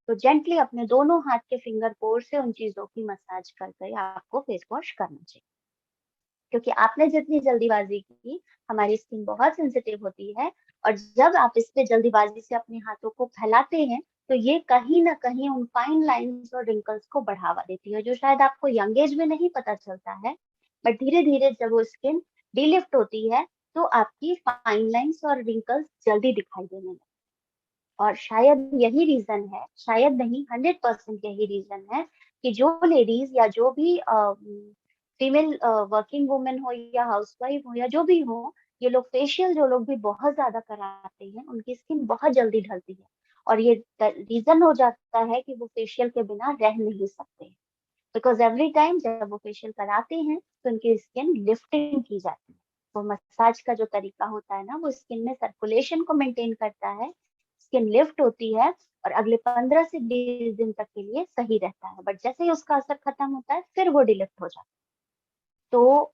तो जेंटली अपने दोनों हाथ के फिंगर पोर से उन चीजों की मसाज करके आपको फेस वॉश करना चाहिए। क्योंकि आपने जितनी जल्दीबाजी की, हमारी स्किन बहुत सेंसिटिव होती है, और जब आप इस पे जल्दीबाजी से अपने हाथों को फैलाते हैं, तो ये कहीं ना कहीं उन फाइन लाइंस और रिंकल्स को बढ़ावा देती है, जो शायद आपको यंग एज में नहीं पता चलता है, बट धीरे धीरे जब वो स्किन डीलिफ्ट होती है, तो आपकी फाइन लाइंस और रिंकल्स जल्दी दिखाई देने लगती है। और शायद यही रीजन है, शायद नहीं, 100% यही रीजन है कि जो लेडीज या जो भी फीमेल वर्किंग वुमेन हो या हाउसवाइफ हो या जो भी हो, ये लोग फेशियल जो लोग भी बहुत ज्यादा कराते हैं, उनकी स्किन बहुत जल्दी ढलती है। और ये रीजन हो जाता है कि वो फेशियल के बिना रह नहीं सकते, बिकॉज एवरी टाइम जब वो फेशियल कराते हैं तो उनकी स्किन लिफ्टिंग की जाती है। वो मसाज का जो तरीका होता है ना, वो स्किन में सर्कुलेशन को मेंटेन करता है, स्किन लिफ्ट होती है, और अगले 15 से 20 दिन तक के लिए सही रहता है। बट जैसे ही उसका असर खत्म होता है, फिर वो डिलिफ्ट हो जाता है। तो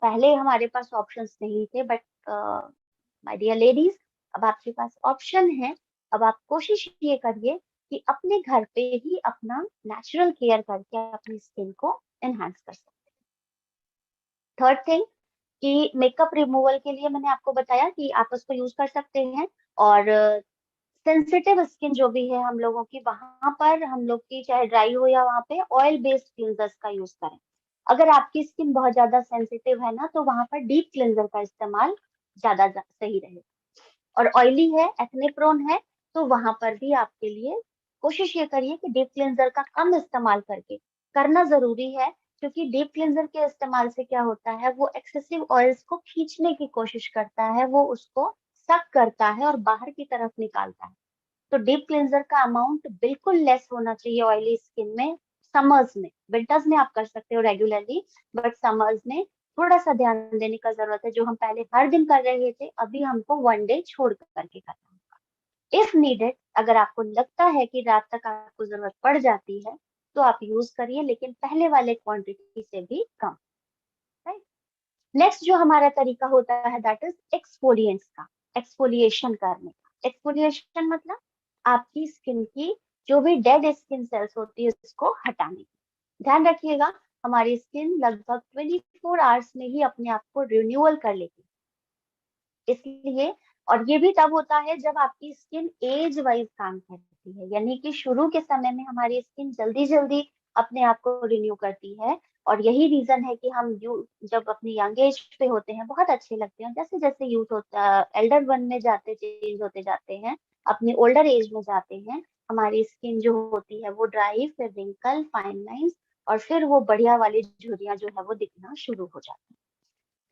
पहले हमारे पास ऑप्शंस नहीं थे, बट माय डियर लेडीज, अब आपके पास ऑप्शन है। अब आप कोशिश ये करिए कि अपने घर पे ही अपना नेचुरल केयर करके अपनी स्किन को एनहांस कर सकते हैं। थर्ड थिंग, कि मेकअप रिमूवल के लिए मैंने आपको बताया कि आप उसको यूज कर सकते हैं। और सेंसिटिव स्किन जो भी है हम लोगों की, वहां पर हम लोग की चाहे ड्राई हो या वहां पे ऑयल बेस्ड क्लींजर्स का यूज करें। अगर आपकी स्किन बहुत ज्यादा सेंसिटिव है ना, तो वहां पर डीप क्लींजर का इस्तेमाल सही रहेगा। और ऑयली है, एक्ने प्रोन है, तो वहां पर भी आपके लिए कोशिश ये करिए कि डीप क्लींजर का कम इस्तेमाल करके, करना जरूरी है, क्योंकि डीप क्लींजर के इस्तेमाल से क्या होता है, वो एक्सेसिव ऑयल्स को खींचने की कोशिश करता है, वो उसको सक करता है और बाहर की तरफ निकालता है। तो डीप क्लेंजर का अमाउंट बिल्कुल लेस होना चाहिए ऑयली स्किन में। समर्स में, विंटर्स में आप कर सकते हो रेगुलरली, बट समर्स में थोड़ा सा ध्यान देने का जरूरत है। जो हम पहले हर दिन कर रहे थे, अभी हमको वन डे छोड़ करके करना होगा इफ नीडेड। अगर आपको लगता है कि रात तक आपको जरूरत पड़ जाती है, तो आप यूज करिए, लेकिन पहले वाले क्वांटिटी से भी कम। राइट। नेक्स्ट जो हमारा तरीका होता है, दैट इज एक्सफोलिएंट्स का, एक्सफोलिएशन करने का। एक्सफोलिएशन मतलब आपकी स्किन की जो भी डेड स्किन सेल्स होती है उसको हटाने की। ध्यान रखिएगा, हमारी स्किन लगभग 24 आवर्स में ही अपने आप को रिन्यूअल कर लेती है, इसलिए। और ये भी तब होता है जब आपकी स्किन एज वाइज काम करती है, यानी कि शुरू के समय में हमारी स्किन जल्दी जल्दी अपने आप को रिन्यू करती है। और यही रीजन है कि हम जब अपनी यंग एज पे होते हैं बहुत अच्छे लगते हैं, जैसे जैसे यूथ होता, एल्डर वन में जाते, चेंज होते जाते हैं, अपनी ओल्डर एज में जाते हैं, हमारी स्किन जो होती है वो ड्राई, फिर रिंकल, फाइन लाइंस, और फिर वो बढ़िया वाली झुर्रियां जो है वो दिखना शुरू हो जाती है।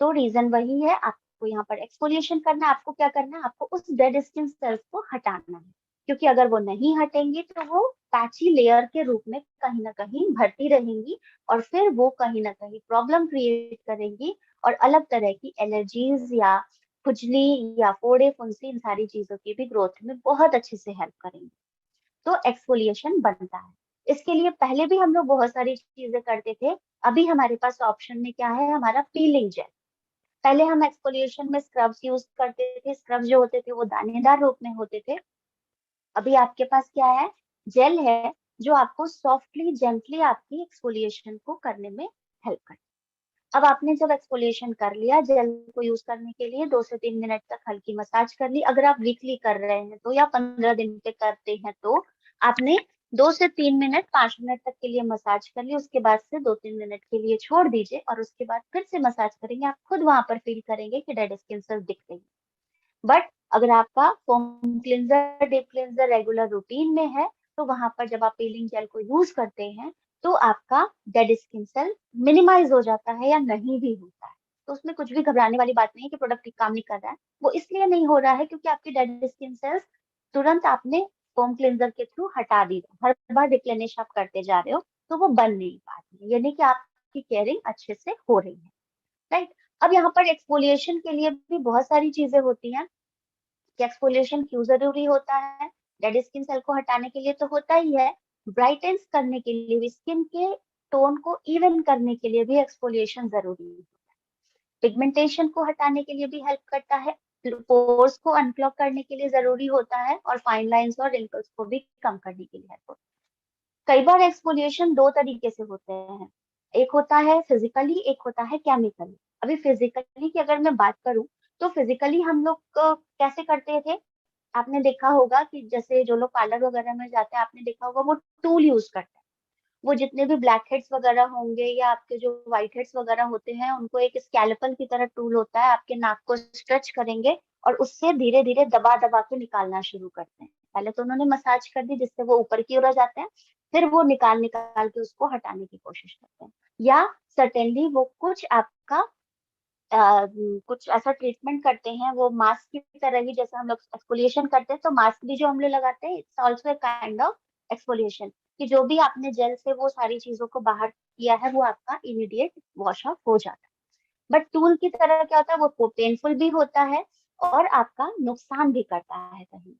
तो रीजन वही है, आपको यहाँ पर एक्सफोलिएशन करना है। आपको क्या करना है, आपको उस डेड स्किन सेल्स को हटाना है, क्योंकि अगर वो नहीं हटेंगे तो वो पैची लेयर के रूप में कहीं ना कहीं भरती रहेंगी, और फिर वो कहीं ना कहीं प्रॉब्लम क्रिएट करेंगी, और अलग तरह की एलर्जीज या खुजली या फोड़े फुंसी इन सारी चीजों की भी ग्रोथ में बहुत अच्छे से हेल्प करेंगे। तो एक्सफोलिएशन बनता है। इसके लिए पहले भी हम लोग बहुत सारी चीजें करते थे। अभी हमारे पास ऑप्शन में क्या है, हमारा पीलिंग जेल। पहले हम एक्सफोलिएशन में स्क्रब्स यूज करते थे, स्क्रब्स जो होते थे वो दानेदार रूप में होते थे। अभी आपके पास क्या है, जेल है, जो आपको सॉफ्टली जेंटली आपकी एक्सफोलिएशन को करने में हेल्प करता है। अब आपने जब एक्सफोलिएशन कर लिया, जेल को यूज करने के लिए 2 से 3 मिनट तक हल्की मसाज कर ली, अगर आप वीकली कर रहे हैं तो, या 15 दिन पे करते हैं तो आपने 2 से 3 मिनट 5 मिनट तक के लिए मसाज कर ली, उसके बाद से 2-3 मिनट के लिए छोड़ दीजिए और उसके बाद फिर से मसाज करेंगे। आप खुद वहां पर फील करेंगे कि डेड स्किन सेल्स दिख रही है। बट अगर आपका foam cleanser, deep cleanser regular routine में है, तो वहां पर जब आप पीलिंग जेल को यूज करते हैं तो आपका डेड स्किन सेल मिनिमाइज हो जाता है या नहीं भी होता है। तो उसमें कुछ भी घबराने वाली बात नहीं है कि प्रोडक्ट काम नहीं कर रहा है। वो इसलिए नहीं हो रहा है क्योंकि आपकी डेड स्किन सेल्स तुरंत आपने फोम क्लिनजर के थ्रू हटा दी। हर बार रिप्लेनिश आप करते जा रहे हो तो वो बन नहीं पा रही है, यानी कि आपकी केयरिंग अच्छे से हो रही है। राइट। अब यहाँ पर एक्सफोलिएशन के लिए भी बहुत सारी चीजें होती हैं कि एक्सफोलिएशन क्यों जरूरी होता है। डेड स्किन सेल को हटाने के लिए तो होता ही है, ब्राइटेंस करने के लिए भी, स्किन के टोन को इवन करने के लिए भी एक्सफोलिएशन जरूरी है। पिगमेंटेशन को हटाने के लिए भी हेल्प करता है, पोर्स को अनक्लॉग करने के लिए जरूरी होता है, और फाइन लाइंस और रिंकल्स को भी कम करने के लिए हेल्प होता है। कई बार एक्सफोलिएशन दो तरीके से होते हैं, एक होता है फिजिकली, एक होता है केमिकली। अभी फिजिकली की अगर मैं बात करूं तो फिजिकली हम लोग कैसे करते थे। आपने देखा होगा कि जैसे जो लोग पार्लर वगैरह में जाते हैं, आपने देखा होगा वो टूल यूज करते हैं। वो जितने भी ब्लैक हेड्स वगैरह होंगे या आपके जो व्हाइट हेड्स वगैरह होते हैं, उनको एक स्कैल्पल की तरह टूल होता है, आपके नाक को स्ट्रेच करेंगे और उससे धीरे धीरे दबा दबा के निकालना शुरू करते हैं। पहले तो उन्होंने मसाज कर दी जिससे वो ऊपर की ओर आ जाते हैं, फिर वो निकाल निकाल के उसको हटाने की कोशिश करते हैं। या सर्टेनली वो कुछ आपका कुछ ऐसा ट्रीटमेंट करते हैं, वो मास्क की तरह ही, जैसे हम लोग एक्सफोलिएशन करते हैं तो मास्क भी जो हम लोग लगाते हैं, it's also a kind of exfoliation, कि जो भी आपने जेल से वो सारी चीजों को बाहर किया है वो आपका इमीडिएट वॉश ऑफ हो जाता है। बट टूल की तरह क्या होता है, वो पेनफुल भी होता है और आपका नुकसान भी करता है कहीं।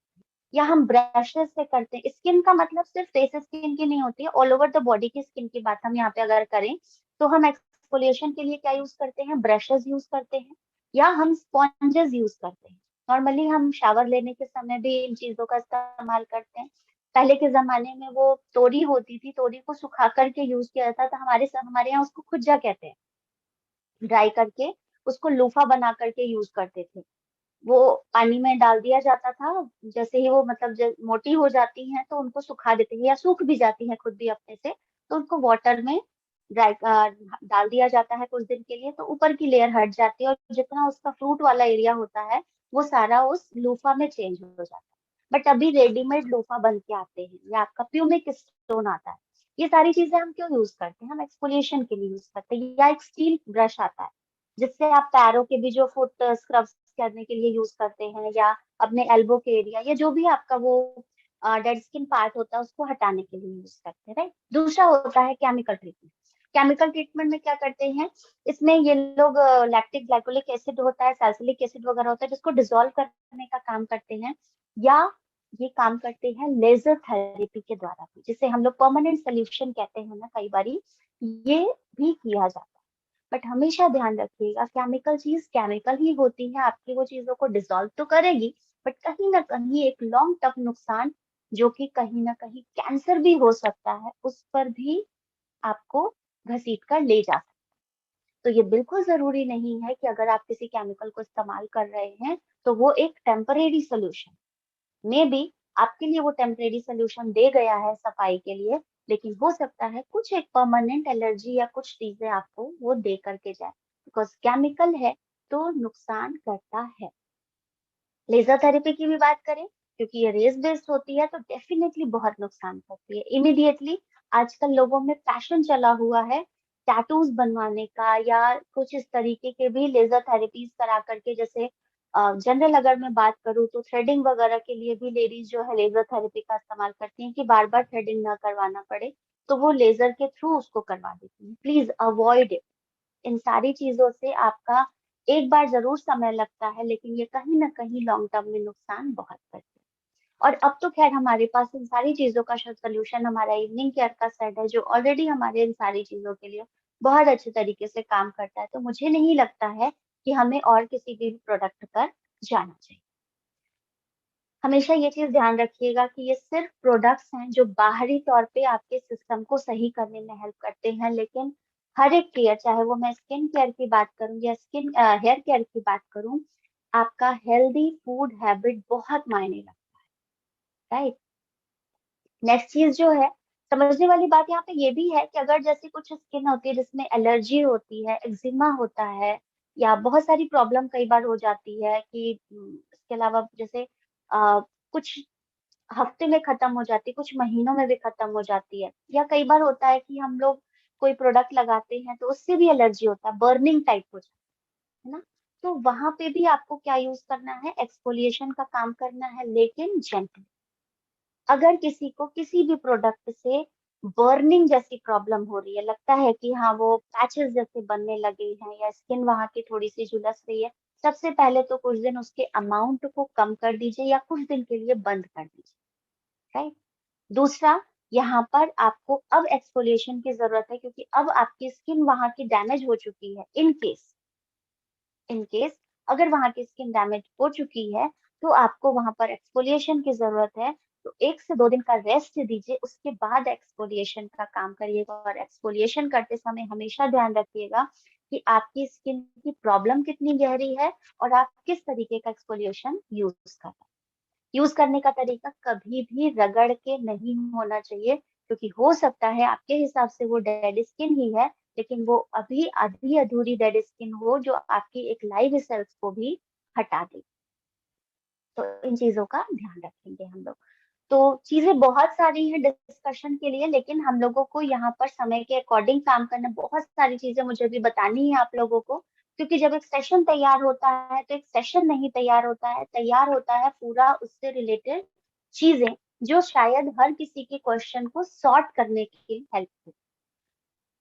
या हम ब्रशेस से करते हैं, स्किन का मतलब सिर्फ फेस स्किन की नहीं होती है, ऑल ओवर द बॉडी की स्किन की बात हम यहाँ पे अगर करें तो हम एक्सफोलिएशन के लिए क्या यूज करते हैं, ब्रशेस यूज करते हैं या हम स्पॉन्जेस यूज करते हैं। नॉर्मली हम शावर लेने के समय भी इन चीजों का इस्तेमाल करते हैं। पहले के जमाने में वो तोड़ी होती थी, तोड़ी को सुखा करके यूज किया जाता था, हमारे यहाँ उसको खुज्जा कहते हैं। ड्राई करके उसको लूफा बना करके यूज करते थे। वो पानी में डाल दिया जाता था, जैसे ही वो मतलब मोटी हो जाती हैं तो उनको सुखा देते हैं, या सूख भी जाती हैं खुद भी अपने से, तो उनको वाटर में ड्राई डाल दिया जाता है कुछ दिन के लिए, तो ऊपर की लेयर हट जाती है और जितना उसका फ्रूट वाला एरिया होता है वो सारा उस लूफा में चेंज हो जाता है। बट अभी रेडीमेड लूफा बन के आते हैं या आपका प्यूमिक स्टोन आता है। ये सारी चीजें हम क्यों यूज करते हैं, हम एक्सफोलिएशन के लिए यूज करते हैं। या एक स्टील ब्रश आता है जिससे आप पैरों के भी जो फुट स्क्रब करने के लिए यूज करते हैं, या अपने एल्बो के एरिया या जो भी आपका वो डेड स्किन पार्ट होता है उसको हटाने के लिए यूज करते हैं। राइट। दूसरा होता है केमिकल ट्रीटमेंट। केमिकल ट्रीटमेंट में क्या करते हैं, इसमें ये लोग लैक्टिक ग्लाइकोलिक एसिड होता है, सैलिसिलिक एसिड वगैरह होता है, जिसको डिसॉल्व करने का काम करते हैं। या ये काम करते हैं लेजर थेरेपी के द्वारा भी, जिसे हम लोग परमानेंट सोल्यूशन कहते हैं ना कई बारी, ये भी किया जाता है। बट हमेशा ध्यान रखिएगा, केमिकल चीज केमिकल ही होती है, आपकी वो चीजों को डिसॉल्व तो करेगी, बट कहीं ना कहीं एक लॉन्ग टर्म नुकसान, जो कि कहीं ना कहीं कैंसर भी हो सकता है, उस पर भी आपको घसीट कर ले जा सकता है। तो ये बिल्कुल जरूरी नहीं है कि अगर आप किसी केमिकल को इस्तेमाल कर रहे हैं तो वो एक टेम्परेरी सोल्यूशन, मे बी आपके लिए वो टेम्परेरी सोल्यूशन दे गया है सफाई के लिए, लेकिन हो सकता है कुछ एक परमानेंट एलर्जी या कुछ चीजें आपको वो दे करके जाए, बिकॉज केमिकल है तो नुकसान करता है। लेजर थेरेपी की भी बात करें, क्योंकि ये रेस बेस्ड होती है तो डेफिनेटली बहुत नुकसान करती है इमीडिएटली। आजकल लोगों में पैशन चला हुआ है टैटूज बनवाने का, या कुछ इस तरीके के भी लेजर थेरेपीज करा करके, जैसे जनरल अगर मैं बात करूँ तो थ्रेडिंग वगैरह के लिए भी लेडीज जो है लेजर थेरेपी का इस्तेमाल करती हैं कि बार बार थ्रेडिंग ना करवाना पड़े, तो वो लेजर के थ्रू उसको करवा देती हैं। Please avoid it. इन सारी चीजों से आपका एक बार जरूर समय लगता है, लेकिन ये कहीं ना कहीं लॉन्ग टर्म में नुकसान बहुत करते हैं। और अब तो खैर हमारे पास इन सारी चीजों का सोल्यूशन हमारा इवनिंग केयर का सेट है, जो ऑलरेडी हमारे इन सारी चीजों के लिए बहुत अच्छे तरीके से काम करता है। तो मुझे नहीं लगता है कि हमें और किसी भी प्रोडक्ट पर जाना चाहिए। हमेशा ये चीज ध्यान रखिएगा कि ये सिर्फ प्रोडक्ट्स हैं जो बाहरी तौर पे आपके सिस्टम को सही करने में हेल्प करते हैं, लेकिन हर एक केयर, चाहे वो मैं स्किन केयर की बात करूं या स्किन हेयर केयर की बात करूं, आपका हेल्दी फूड हैबिट बहुत मायने रखता है, राइट। नेक्स्ट चीज जो है, समझने वाली बात यहाँ पे ये भी है कि अगर जैसे कुछ स्किन होती है जिसमें एलर्जी होती है, एक्जिमा होता है, या बहुत सारी प्रॉब्लम कई बार हो जाती है कि इसके अलावा जैसे कुछ हफ्ते में खत्म हो जाती है, कुछ महीनों में भी खत्म हो जाती है, या कई बार होता है कि हम लोग कोई प्रोडक्ट लगाते हैं तो उससे भी एलर्जी होता है, बर्निंग टाइप हो जाता है ना। तो वहां पे भी आपको क्या यूज करना है, एक्सफोलिएशन का काम करना है, लेकिन जेंटली। अगर किसी को किसी भी प्रोडक्ट से बर्निंग जैसी प्रॉब्लम हो रही है, लगता है कि हाँ वो पैचेस जैसे बनने लगे हैं या स्किन वहां की थोड़ी सी झुलस रही है, सबसे पहले तो कुछ दिन उसके अमाउंट को कम कर दीजिए या कुछ दिन के लिए बंद कर दीजिए, राइट। दूसरा, यहाँ पर आपको अब एक्सफोलिएशन की जरूरत है, क्योंकि अब आपकी स्किन वहां की डैमेज हो चुकी है। इन केस अगर वहां की स्किन डैमेज हो चुकी है, तो आपको वहां पर एक्सफोलिएशन की जरूरत है। तो 1 से 2 दिन का रेस्ट दीजिए, उसके बाद एक्सफोलिएशन का काम करिएगा। और एक्सफोलिएशन करते समय हमेशा ध्यान रखिएगा कि आपकी स्किन की प्रॉब्लम कितनी गहरी है और आप किस तरीके का एक्सफोलिएशन यूज कर रहे हैं। यूज करने का तरीका कभी भी रगड़ के नहीं होना चाहिए, क्योंकि हो सकता है आपके हिसाब से वो डेड स्किन ही है, लेकिन वो अभी आधी अधूरी डेड स्किन हो जो आपकी एक लाइव सेल्स को भी हटा दे। तो इन चीजों का ध्यान रखेंगे हम लोग। तो चीजें बहुत सारी हैं डिस्कशन के लिए, लेकिन हम लोगों को यहाँ पर समय के अकॉर्डिंग काम करना, बहुत सारी चीजें मुझे भी बतानी है आप लोगों को, क्योंकि जब एक सेशन तैयार होता है तो एक सेशन नहीं तैयार होता है, तैयार होता है पूरा उससे रिलेटेड चीजें, जो शायद हर किसी के क्वेश्चन को सॉर्ट करने की हेल्प।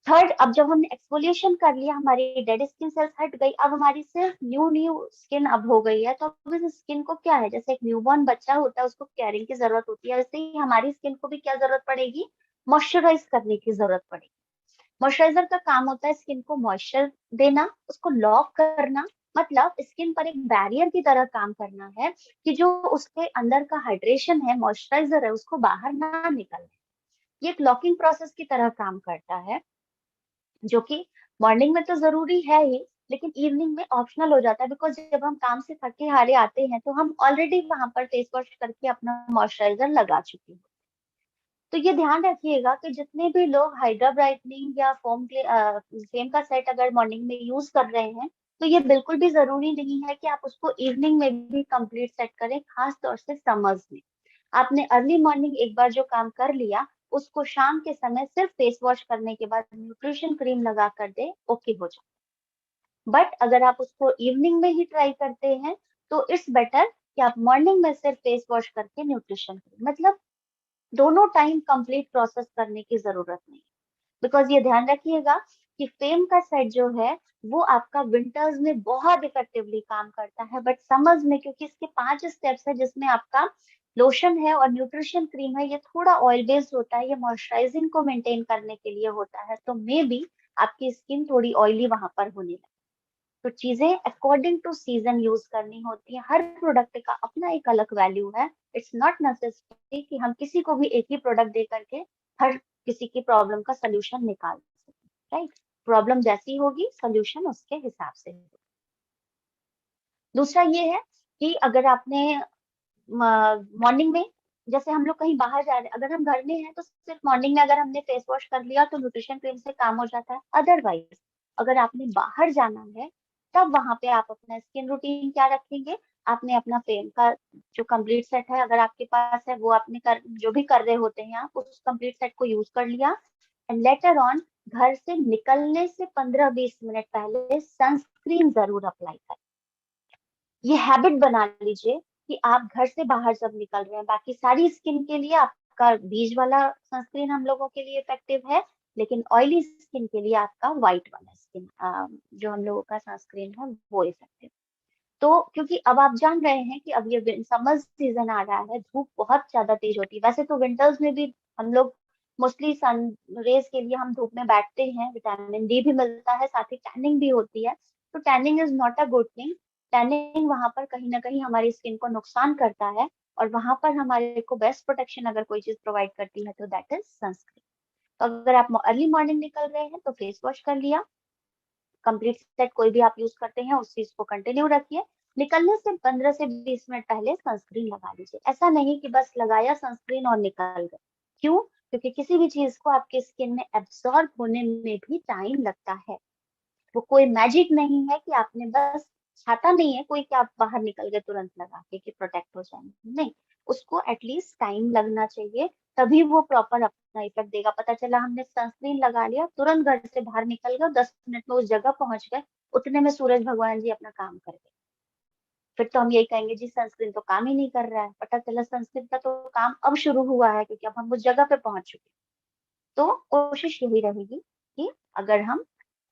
थर्ड, अब जब हमने एक्सफोलिएशन कर लिया, हमारी डेड स्किन सेल्स हट गई, अब हमारी सिर्फ न्यू न्यू स्किन अब हो गई है। तो अब इस स्किन को क्या है, जैसे एक न्यूबॉर्न बच्चा होता है उसको केयरिंग की जरूरत होती है, वैसे ही हमारी स्किन को भी क्या जरूरत पड़ेगी, मॉइस्चराइज करने की जरूरत पड़ेगी। मॉइस्चराइजर का काम होता है स्किन को मॉइस्चर देना, उसको लॉक करना, मतलब स्किन पर एक बैरियर की तरह काम करना है, कि जो उसके अंदर का हाइड्रेशन है, मॉइस्चराइजर है, उसको बाहर ना निकले। ये एक लॉकिंग प्रोसेस की तरह काम करता है, जो कि मॉर्निंग में तो जरूरी है ही, लेकिन इवनिंग में ऑप्शनल हो जाता है। बिकॉज जब हम काम से थके हारे आते हैं तो हम ऑलरेडी वहां पर फेस वॉश करके अपना मॉइस्चराइजर लगा चुके हैं। तो ये ध्यान रखिएगा कि जितने भी लोग हाइड्रा ब्राइटनिंग या फेम का सेट अगर मॉर्निंग में यूज कर रहे हैं, तो ये बिल्कुल भी जरूरी नहीं है कि आप उसको इवनिंग में भी कंप्लीट सेट करें, खास तौर से समर्स में। आपने अर्ली मॉर्निंग एक बार जो काम कर लिया, उसको शाम के समय सिर्फ फेस वॉश करने के बाद न्यूट्रिशन क्रीम लगा कर दे, ओके हो जाए। बट अगर आप उसको इवनिंग में ही ट्राई करते हैं, तो इट्स बेटर कि आप मॉर्निंग में सिर्फ फेस वॉश करके न्यूट्रिशन क्रीम, मतलब दोनों टाइम कंप्लीट प्रोसेस करने की जरूरत नहीं। बिकॉज ये ध्यान रखिएगा कि फेम का सेट जो है वो आपका विंटर्स में बहुत इफेक्टिवली काम करता है, बट समर्स में, क्योंकि इसके 5 स्टेप्स है जिसमें आपका लोशन है और न्यूट्रिशन क्रीम है, ये थोड़ा ऑयल बेस्ड होता है, ये मॉइस्चराइजिंग को मेंटेन करने के लिए होता है, तो मे बी आपकी स्किन थोड़ी ऑयली वहां पर होने लगे। तो चीजें अकॉर्डिंग टू सीजन यूज करनी होती है, हर प्रोडक्ट का अपना एक अलग वैल्यू है। इट्स नॉट नेसेसरी कि हम किसी को भी एक ही प्रोडक्ट दे करके हर किसी की प्रॉब्लम का सोल्यूशन निकाल सकें, राइट। प्रॉब्लम जैसी होगी सोल्यूशन उसके हिसाब से होगा। दूसरा ये है कि अगर आपने मॉर्निंग में, जैसे हम लोग कहीं बाहर जा रहे हैं, अगर हम घर में हैं तो सिर्फ मॉर्निंग में अगर हमने फेस वॉश कर लिया तो न्यूट्रिशन क्रीम से काम हो जाता है। अदरवाइज अगर आपने बाहर जाना है, तब वहां पे आप अपना स्किन रूटीन क्या रखेंगे, आपने अपना फेम का जो कंप्लीट सेट है अगर आपके पास है, वो आपने जो भी कर रहे होते हैं आप उस कंप्लीट सेट को यूज कर लिया। एंड लेटर ऑन, घर से निकलने से 15-20 मिनट पहले सनस्क्रीन जरूर अप्लाई करें। ये हैबिट बना लीजिए कि आप घर से बाहर जब निकल रहे हैं, बाकी सारी स्किन के लिए आपका बीज वाला सनस्क्रीन हम लोगों के लिए इफेक्टिव है, लेकिन ऑयली स्किन के लिए आपका व्हाइट वाला स्किन जो हम लोगों का सनस्क्रीन है वो इफेक्टिव। तो क्योंकि अब आप जान रहे हैं कि अब ये समर सीजन आ रहा है, धूप बहुत ज्यादा तेज होती है। वैसे तो विंटर्स में भी हम लोग मोस्टली सन रेज के लिए हम धूप में बैठते हैं, विटामिन डी भी मिलता है, साथ ही टैनिंग भी होती है। तो tanning is not a good thing. Tanning वहां पर कहीं ना कहीं हमारी स्किन को नुकसान करता है, और वहां पर हमारे को बेस्ट प्रोटेक्शन अगर कोई चीज प्रोवाइड करती है तो दैट इज सनस्क्रीन। तो अगर आप अर्ली मॉर्निंग निकल रहे हैं तो फेस वॉश कर लिया, कंप्लीट सेट कोई भी आप यूज करते हैं उस चीज को कंटिन्यू रखिए। निकलने से 15 से 20 मिनट पहले सनस्क्रीन लगा लीजिए। ऐसा नहीं कि बस लगाया सनस्क्रीन और निकल गए। क्यों? क्योंकि किसी भी चीज को आपके स्किन में एब्सॉर्ब होने में भी टाइम लगता है। वो कोई मैजिक नहीं है कि आपने बस, छाता नहीं है कोई कि आप बाहर निकल गए तुरंत लगा के कि प्रोटेक्ट हो जाएंगे, नहीं। उसको एटलीस्ट टाइम लगना चाहिए, तभी वो प्रॉपर अपना इफेक्ट देगा। पता चला हमने सनस्क्रीन लगा लिया, तुरंत घर से बाहर निकल गए, 10 मिनट में उस जगह पहुंच गए, उतने में सूरज भगवान जी अपना काम कर गए। फिर तो हम यही कहेंगे जी सनस्क्रीन तो काम ही नहीं कर रहा है। पता चला सनस्क्रीन का तो काम अब शुरू हुआ है, क्योंकि अब हम उस जगह पे पहुंच चुके हैं। तो कोशिश यही रहेगी कि अगर हम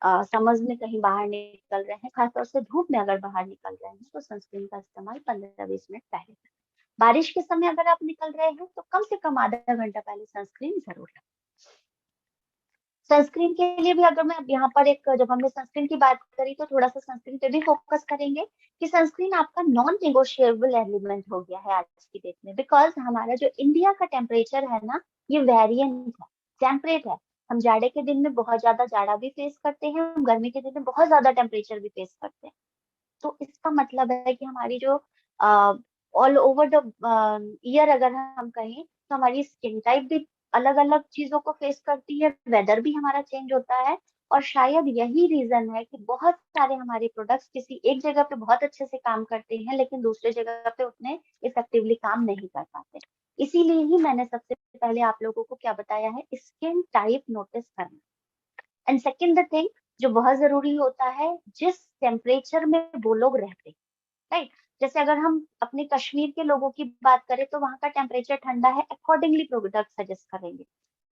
समझ में कहीं बाहर निकल रहे हैं, खासतौर से धूप में अगर बाहर निकल रहे हैं, तो सनस्क्रीन का इस्तेमाल 15-20 मिनट पहले करें। बारिश के समय अगर आप निकल रहे हैं तो कम से कम आधा घंटा पहले सनस्क्रीन जरूर रखें। सनस्क्रीन के लिए भी अगर मैं यहाँ पर एक, जब हमने सनस्क्रीन की बात करी तो थोड़ा सा सनस्क्रीन पे भी फोकस करेंगे कि सनस्क्रीन आपका नॉन निगोशिएबल एलिमेंट हो गया है आज की डेट में। बिकॉज हमारा जो इंडिया का टेम्परेचर है ना, ये वेरिएंट है, टेम्परेट है। हम जाड़े के दिन में बहुत ज्यादा जाड़ा भी फेस करते हैं, हम गर्मी के दिन में बहुत ज्यादा टेम्परेचर भी फेस करते हैं। तो इसका मतलब है कि हमारी जो ऑल ओवर द ईयर अगर हम कहें, तो हमारी स्किन टाइप भी अलग अलग चीजों को फेस करती है, वेदर भी हमारा चेंज होता है। और शायद यही रीजन है कि बहुत सारे हमारे प्रोडक्ट्स किसी एक जगह पे बहुत अच्छे से काम करते हैं, लेकिन दूसरे जगह पे उतने इफेक्टिवली काम नहीं कर पाते। इसीलिए ही मैंने सबसे पहले आप लोगों को क्या बताया है, स्किन टाइप नोटिस करना। एंड सेकेंड द थिंग जो बहुत जरूरी होता है, जिस टेम्परेचर में वो लोग रहते हैं, राइट। जैसे अगर हम अपने कश्मीर के लोगों की बात करें तो वहाँ का टेम्परेचर ठंडा है, अकॉर्डिंगली प्रोडक्ट सजेस्ट करेंगे।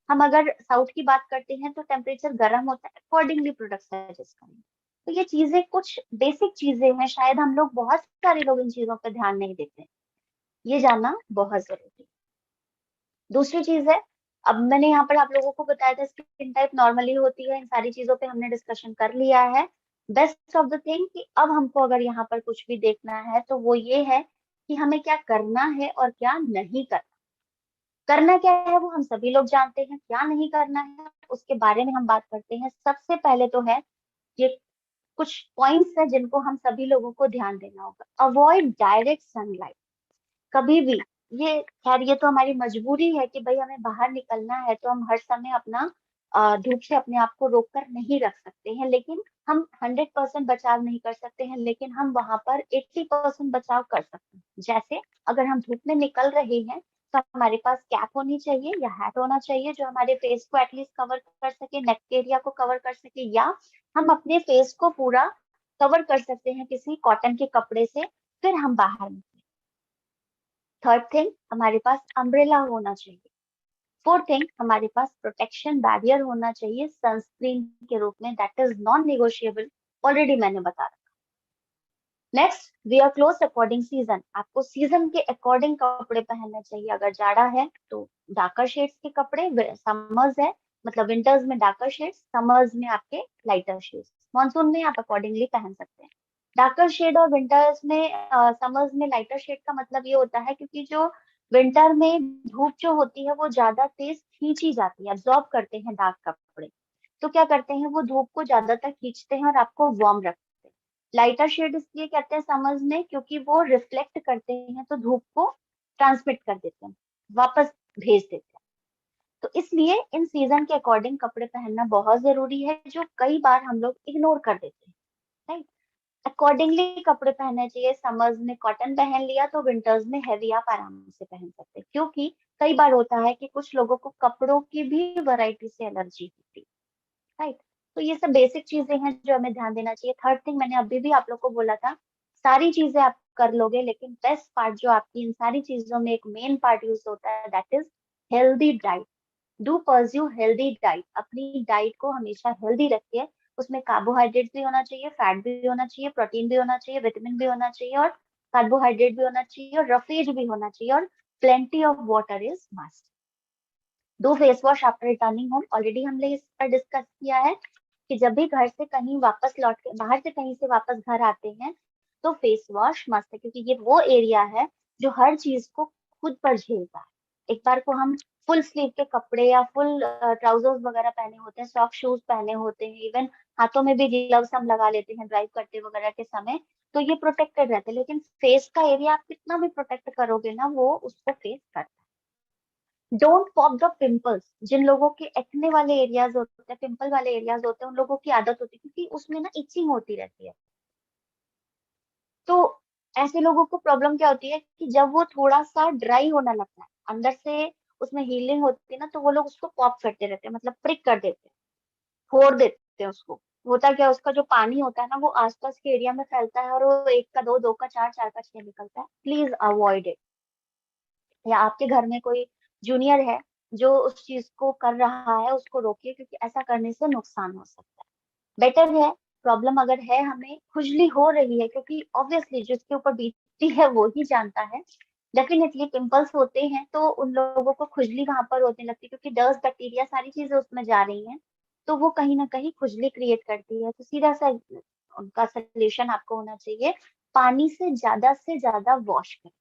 हम अगर साउथ की बात करते हैं तो टेम्परेचर गर्म होता है, अकॉर्डिंगली प्रोडक्ट सजेस्ट करेंगे। तो ये चीजें कुछ बेसिक चीजें हैं, शायद हम लोग, बहुत सारे लोग इन चीजों पर ध्यान नहीं देते। ये जानना बहुत जरूरी है। दूसरी चीज है, अब मैंने यहाँ पर आप लोगों को बताया था स्किन टाइप नॉर्मली होती है, इन सारी चीजों पे हमने डिस्कशन कर लिया है। बेस्ट ऑफ द थिंग कि अब हमको अगर यहाँ पर कुछ भी देखना है तो वो ये है कि हमें क्या करना है और क्या नहीं करना। करना क्या है वो हम सभी लोग जानते हैं, क्या नहीं करना है उसके बारे में हम बात करते हैं। सबसे पहले तो है, ये कुछ पॉइंट्स है जिनको हम सभी लोगों को ध्यान देना होगा। अवॉइड डायरेक्ट सनलाइट कभी भी। ये खैर ये तो हमारी मजबूरी है कि भाई हमें बाहर निकलना है, तो हम हर समय अपना धूप से अपने आप को रोक कर नहीं रख सकते हैं, लेकिन हम 100% बचाव नहीं कर सकते हैं, लेकिन हम वहां पर 80% बचाव कर सकते हैं। जैसे अगर हम धूप में निकल रहे हैं तो हमारे पास कैप होनी चाहिए या हैट होना चाहिए जो हमारे फेस को एटलीस्ट कवर कर सके, नेक एरिया को कवर कर सके, या हम अपने फेस को पूरा कवर कर सकते हैं किसी कॉटन के कपड़े से, फिर हम बाहर निकले। थर्ड थिंग, हमारे पास अम्ब्रेला होना चाहिए। फोर्थ थिंग, हमारे पास प्रोटेक्शन बैरियर होना चाहिए सनस्क्रीन के रूप में, that is non negotiable, already मैंने बता रखा। Next, wear cloth according season. आपको सीजन के अकॉर्डिंग कपड़े पहनने चाहिए। अगर जाड़ा है तो डार्कर शेड्स के कपड़े, समर्स है मतलब विंटर्स में डार्कर शेड्स, समर्स में आपके लाइटर शेड्स, मानसून में आप अकॉर्डिंगली पहन सकते हैं। डार्कर शेड और विंटर्स में, समर्स में लाइटर शेड का मतलब ये होता है क्योंकि जो विंटर में धूप जो होती है वो ज्यादा तेज खींची जाती है, अब्जॉर्ब करते हैं डार्क कपड़े। तो क्या करते हैं, वो धूप को ज्यादातर खींचते हैं और आपको वार्म रखते हैं। लाइटर शेड इसलिए कहते हैं समर्स में क्योंकि वो रिफ्लेक्ट करते हैं, तो धूप को ट्रांसमिट कर देते हैं, वापस भेज देते हैं। तो इसलिए इन सीजन के अकॉर्डिंग कपड़े पहनना बहुत जरूरी है, जो कई बार हम लोग इग्नोर कर देते हैं, राइट। अकॉर्डिंगली कपड़े पहनने चाहिए। समर्स में कॉटन पहन लिया तो विंटर्स में हैवी आप आराम से पहन सकते हैं, क्योंकि कई बार होता है कि कुछ लोगों को कपड़ों की भी वैरायटी से एलर्जी होती है, राइट। तो ये सब बेसिक चीजें हैं जो हमें ध्यान देना चाहिए। थर्ड थिंग, मैंने अभी भी आप लोग को बोला था, सारी चीजें आप कर लोगे, लेकिन बेस्ट पार्ट जो आपकी इन सारी चीजों में एक मेन पार्ट यूज होता है, that is healthy diet. Do pursue healthy diet, अपनी डाइट को हमेशा हेल्दी रखिए। उसमें कार्बोहाइड्रेट भी होना चाहिए, फैट भी होना चाहिए, प्रोटीन भी होना चाहिए, विटामिन भी होना चाहिए, और कार्बोहाइड्रेट भी होना चाहिए, और रफेज भी होना चाहिए, और plenty of water is must. Do face wash after returning home, already हमने इस पर डिस्कस किया है कि जब भी घर से कहीं वापस लौट के, बाहर से कहीं से वापस घर आते हैं, तो फेस वॉश मस्त है, क्योंकि ये वो एरिया है जो हर चीज को खुद पर झेलता है। एक बार को हम फुल स्लीव के कपड़े या फुल ट्राउजर्स वगैरह पहने होते हैं, सॉफ्ट शूज पहने होते हैं, इवन हाथों में भी ग्लव्स हम लगा लेते हैं ड्राइव करते वगैरह के समय, तो ये प्रोटेक्टेड रहते हैं। लेकिन फेस का एरिया आप कितना भी प्रोटेक्ट करोगे ना, वो उसको फेस करता है। डोंट पॉप द पिंपल्स, जिन लोगों के एक्ने वाले एरियाज होते हैं, पिंपल वाले एरियाज होते हैं, उन लोगों की आदत होती है, क्योंकि उसमें ना इचिंग होती रहती है। तो ऐसे लोगों को प्रॉब्लम क्या होती है कि जब वो थोड़ा सा ड्राई होने लगता है, अंदर से उसमें हीलिंग होती है ना, तो वो लोग उसको पॉप करते रहते हैं, मतलब प्रिक कर देते हैं, फोड़ देते हैं उसको। होता क्या है, उसका जो पानी होता है ना, वो आसपास के एरिया में फैलता है, और वो एक का दो, दो का चार, चार का छह निकलता है। Please avoid it. या आपके घर में कोई जूनियर है जो उस चीज को कर रहा है, उसको रोकिए, क्योंकि ऐसा करने से नुकसान हो सकता है। बेटर है, प्रॉब्लम अगर है, हमें खुजली हो रही है, क्योंकि ऑब्वियसली जिसके ऊपर बीतती है वो ही जानता है। डेफिनेटली पिंपल्स होते हैं तो उन लोगों को खुजली वहां पर होने लगती है, क्योंकि डस्ट बैक्टीरिया सारी चीजें उसमें जा रही हैं, तो वो कहीं ना कहीं खुजली क्रिएट करती है। तो सीधा सा उनका सोल्यूशन आपको होना चाहिए, पानी से ज्यादा वॉश करें,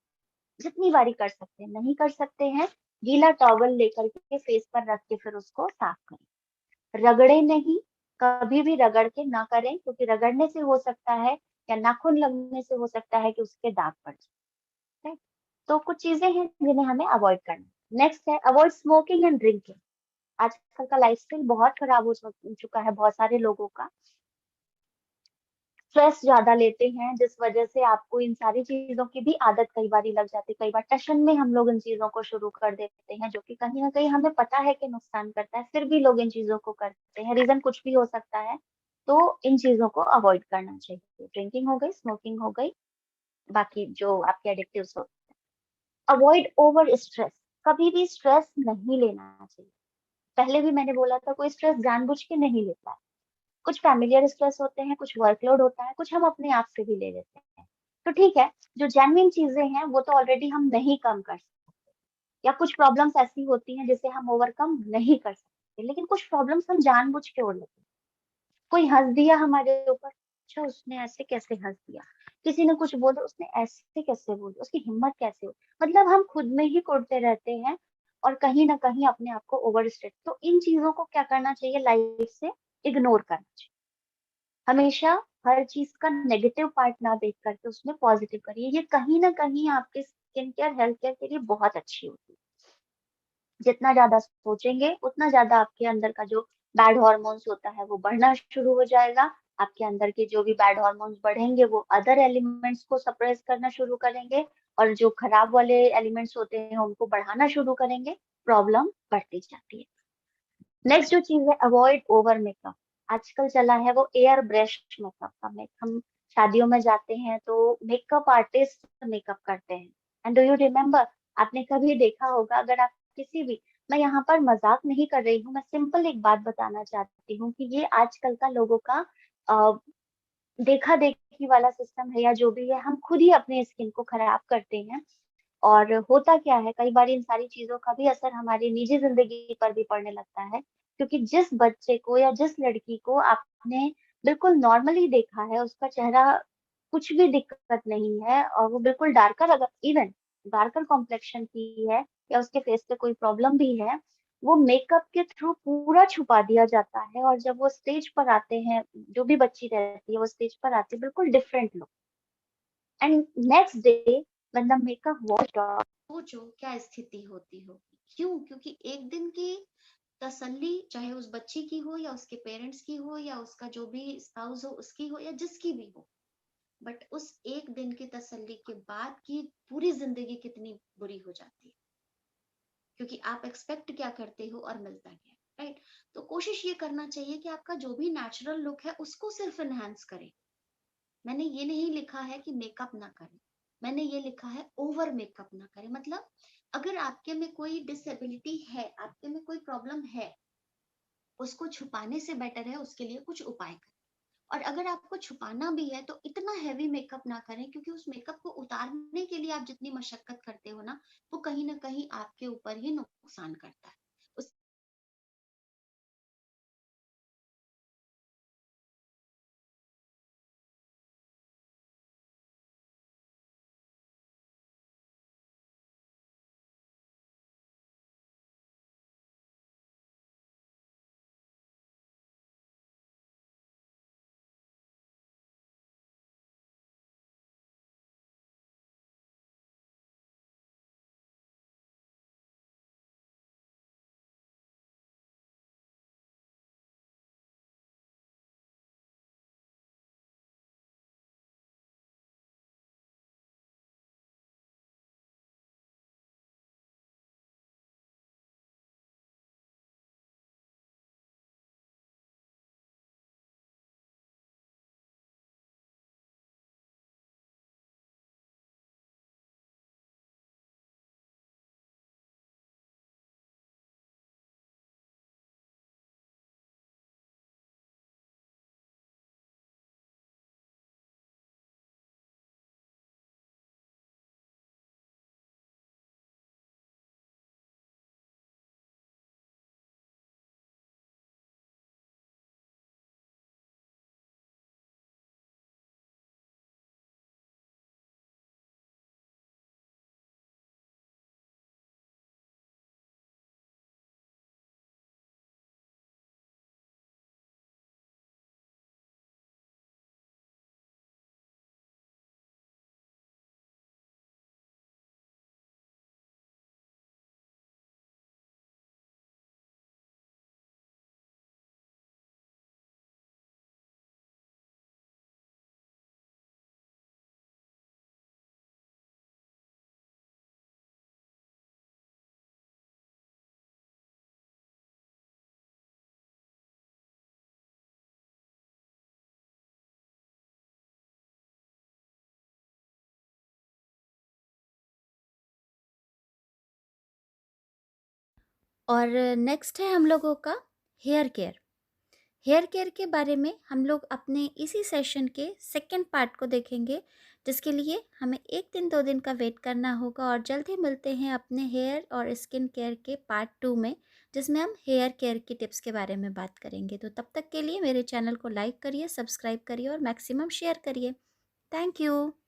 जितनी बारी कर सकते हैं। नहीं कर सकते हैं, गीला टॉवल लेकर के फेस पर रख के फिर उसको साफ करें। रगड़े नहीं, कभी भी रगड़ के ना करें, क्योंकि रगड़ने से हो सकता है, या नाखून लगने से हो सकता है कि उसके दाग पड़ जाए। right? तो कुछ चीजें हैं जिन्हें हमें अवॉइड करना। नेक्स्ट है अवॉइड स्मोकिंग एंड ड्रिंकिंग। आजकल का लाइफस्टाइल बहुत खराब हो चुका है बहुत सारे लोगों का। स्ट्रेस ज्यादा लेते हैं, जिस वजह से आपको इन सारी चीजों की भी आदत कई बार लग जाती है। कई बार टशन में हम लोग इन चीजों को शुरू कर देते हैं, जो कि कहीं ना कहीं हमें पता है कि नुकसान करता है, फिर भी लोग इन चीजों को करते हैं। रीजन कुछ भी हो सकता है, तो इन चीजों को अवॉइड करना चाहिए। ड्रिंकिंग हो गई, स्मोकिंग हो गई, बाकी जो आपके एडिक्टिव्स होते हैं। अवॉइड ओवर स्ट्रेस, कभी भी स्ट्रेस नहीं लेना चाहिए। पहले भी मैंने बोला था, कोई स्ट्रेस जानबूझ के नहीं लेता है। कुछ फैमिलियर स्ट्रेस होते हैं, कुछ वर्कलोड होता है, कुछ हम अपने आप से भी ले लेते हैं। तो ठीक है, जो जेन्युइन चीजें हैं वो तो ऑलरेडी हम नहीं कम कर सकते, या कुछ प्रॉब्लम्स ऐसी होती हैं जिसे हम ओवरकम नहीं कर सकते, लेकिन कुछ प्रॉब्लम्स हम जानबूझ के ओढ़ लेते हैं। कोई हंस दिया हमारे ऊपर, अच्छा उसने ऐसे कैसे हंस दिया, किसी ने कुछ बोला, उसने ऐसे कैसे बोला, उसकी हिम्मत कैसे हुई, मतलब हम खुद में ही कुड़ते रहते हैं, और कहीं ना कहीं अपने आप को ओवर स्टेट। तो इन चीजों को क्या करना चाहिए, लाइफ से इग्नोर करना चाहिए। हमेशा हर चीज का नेगेटिव पार्ट ना देख करके उसमें पॉजिटिव करिए, ये कहीं ना कहीं आपके स्किन केयर, हेल्थ केयर के लिए बहुत अच्छी होती है। जितना ज्यादा सोचेंगे, उतना ज्यादा आपके अंदर का जो बैड हॉर्मोन्स होता है वो बढ़ना शुरू हो जाएगा। आपके अंदर के जो भी बैड हॉर्मोन्स बढ़ेंगे, वो अदर एलिमेंट्स को सप्रेस करना शुरू करेंगे, और जो खराब वाले एलिमेंट्स होते हैं उनको बढ़ाना शुरू करेंगे। प्रॉब्लम बढ़ती जाती है। नेक्स्ट जो चीज है, अवॉइड ओवर मेकअप। आजकल चला है वो एयर ब्रश मेकअप का। हम शादियों में जाते हैं तो मेकअप आर्टिस्ट मेकअप करते हैं। एंड डू यू रिमेम्बर, आपने कभी देखा होगा, अगर आप किसी भी, मैं यहाँ पर मजाक नहीं कर रही हूँ, मैं सिंपल एक बात बताना चाहती हूँ कि ये आजकल का लोगों का देखा देखी वाला सिस्टम है, या जो भी है, हम खुद ही अपने स्किन को खराब करते हैं। और होता क्या है, कई बार इन सारी चीजों का भी असर हमारी निजी जिंदगी पर भी पड़ने लगता है, क्योंकि जिस बच्चे को या जिस लड़की को आपने बिल्कुल नॉर्मली देखा है, उसका चेहरा कुछ भी दिक्कत नहीं है, और वो बिल्कुल डार्कर, अगर इवन डार्कर कॉम्प्लेक्शन की है, या उसके फेस पे कोई प्रॉब्लम भी है, वो मेकअप के थ्रू पूरा छुपा दिया जाता है। और जब वो स्टेज पर आते हैं, जो भी बच्ची रहती है वो स्टेज पर आती है बिल्कुल different look, and next day when the makeup wash off, सोचो क्या स्थिति होती होगी। क्यों? क्योंकि एक दिन की तसल्ली, चाहे उस बच्ची की हो या उसके पेरेंट्स की हो या उसका जो भी स्पाउस हो उसकी हो या जिसकी भी हो, बट उस एक दिन की तसल्ली के बाद की पूरी जिंदगी कितनी बुरी हो जाती है, क्योंकि आप एक्सपेक्ट क्या करते हो और मिलता क्या, राइट? तो कोशिश ये करना चाहिए कि आपका जो भी नेचुरल लुक है उसको सिर्फ एनहांस करें। मैंने ये नहीं लिखा है कि मेकअप ना करें, मैंने ये लिखा है ओवर मेकअप ना करें। मतलब अगर आपके में कोई डिसेबिलिटी है, आपके में कोई प्रॉब्लम है, उसको छुपाने से बेटर है उसके लिए कुछ उपाय करें। और अगर आपको छुपाना भी है तो इतना हेवी मेकअप ना करें, क्योंकि उस मेकअप को उतारने के लिए आप जितनी मशक्कत करते हो ना, वो कहीं ना कहीं आपके ऊपर ही नुकसान करता है। उस और नेक्स्ट है हम लोगों का हेयर केयर। हेयर केयर के बारे में हम लोग अपने इसी सेशन के सेकंड पार्ट को देखेंगे, जिसके लिए हमें 1 दिन 2 दिन का वेट करना होगा। और जल्द ही मिलते हैं अपने हेयर और स्किन केयर के पार्ट 2 में, जिसमें हम हेयर केयर की टिप्स के बारे में बात करेंगे। तो तब तक के लिए मेरे चैनल को लाइक करिए, सब्सक्राइब करिए और मैक्सिमम शेयर करिए। Thank you.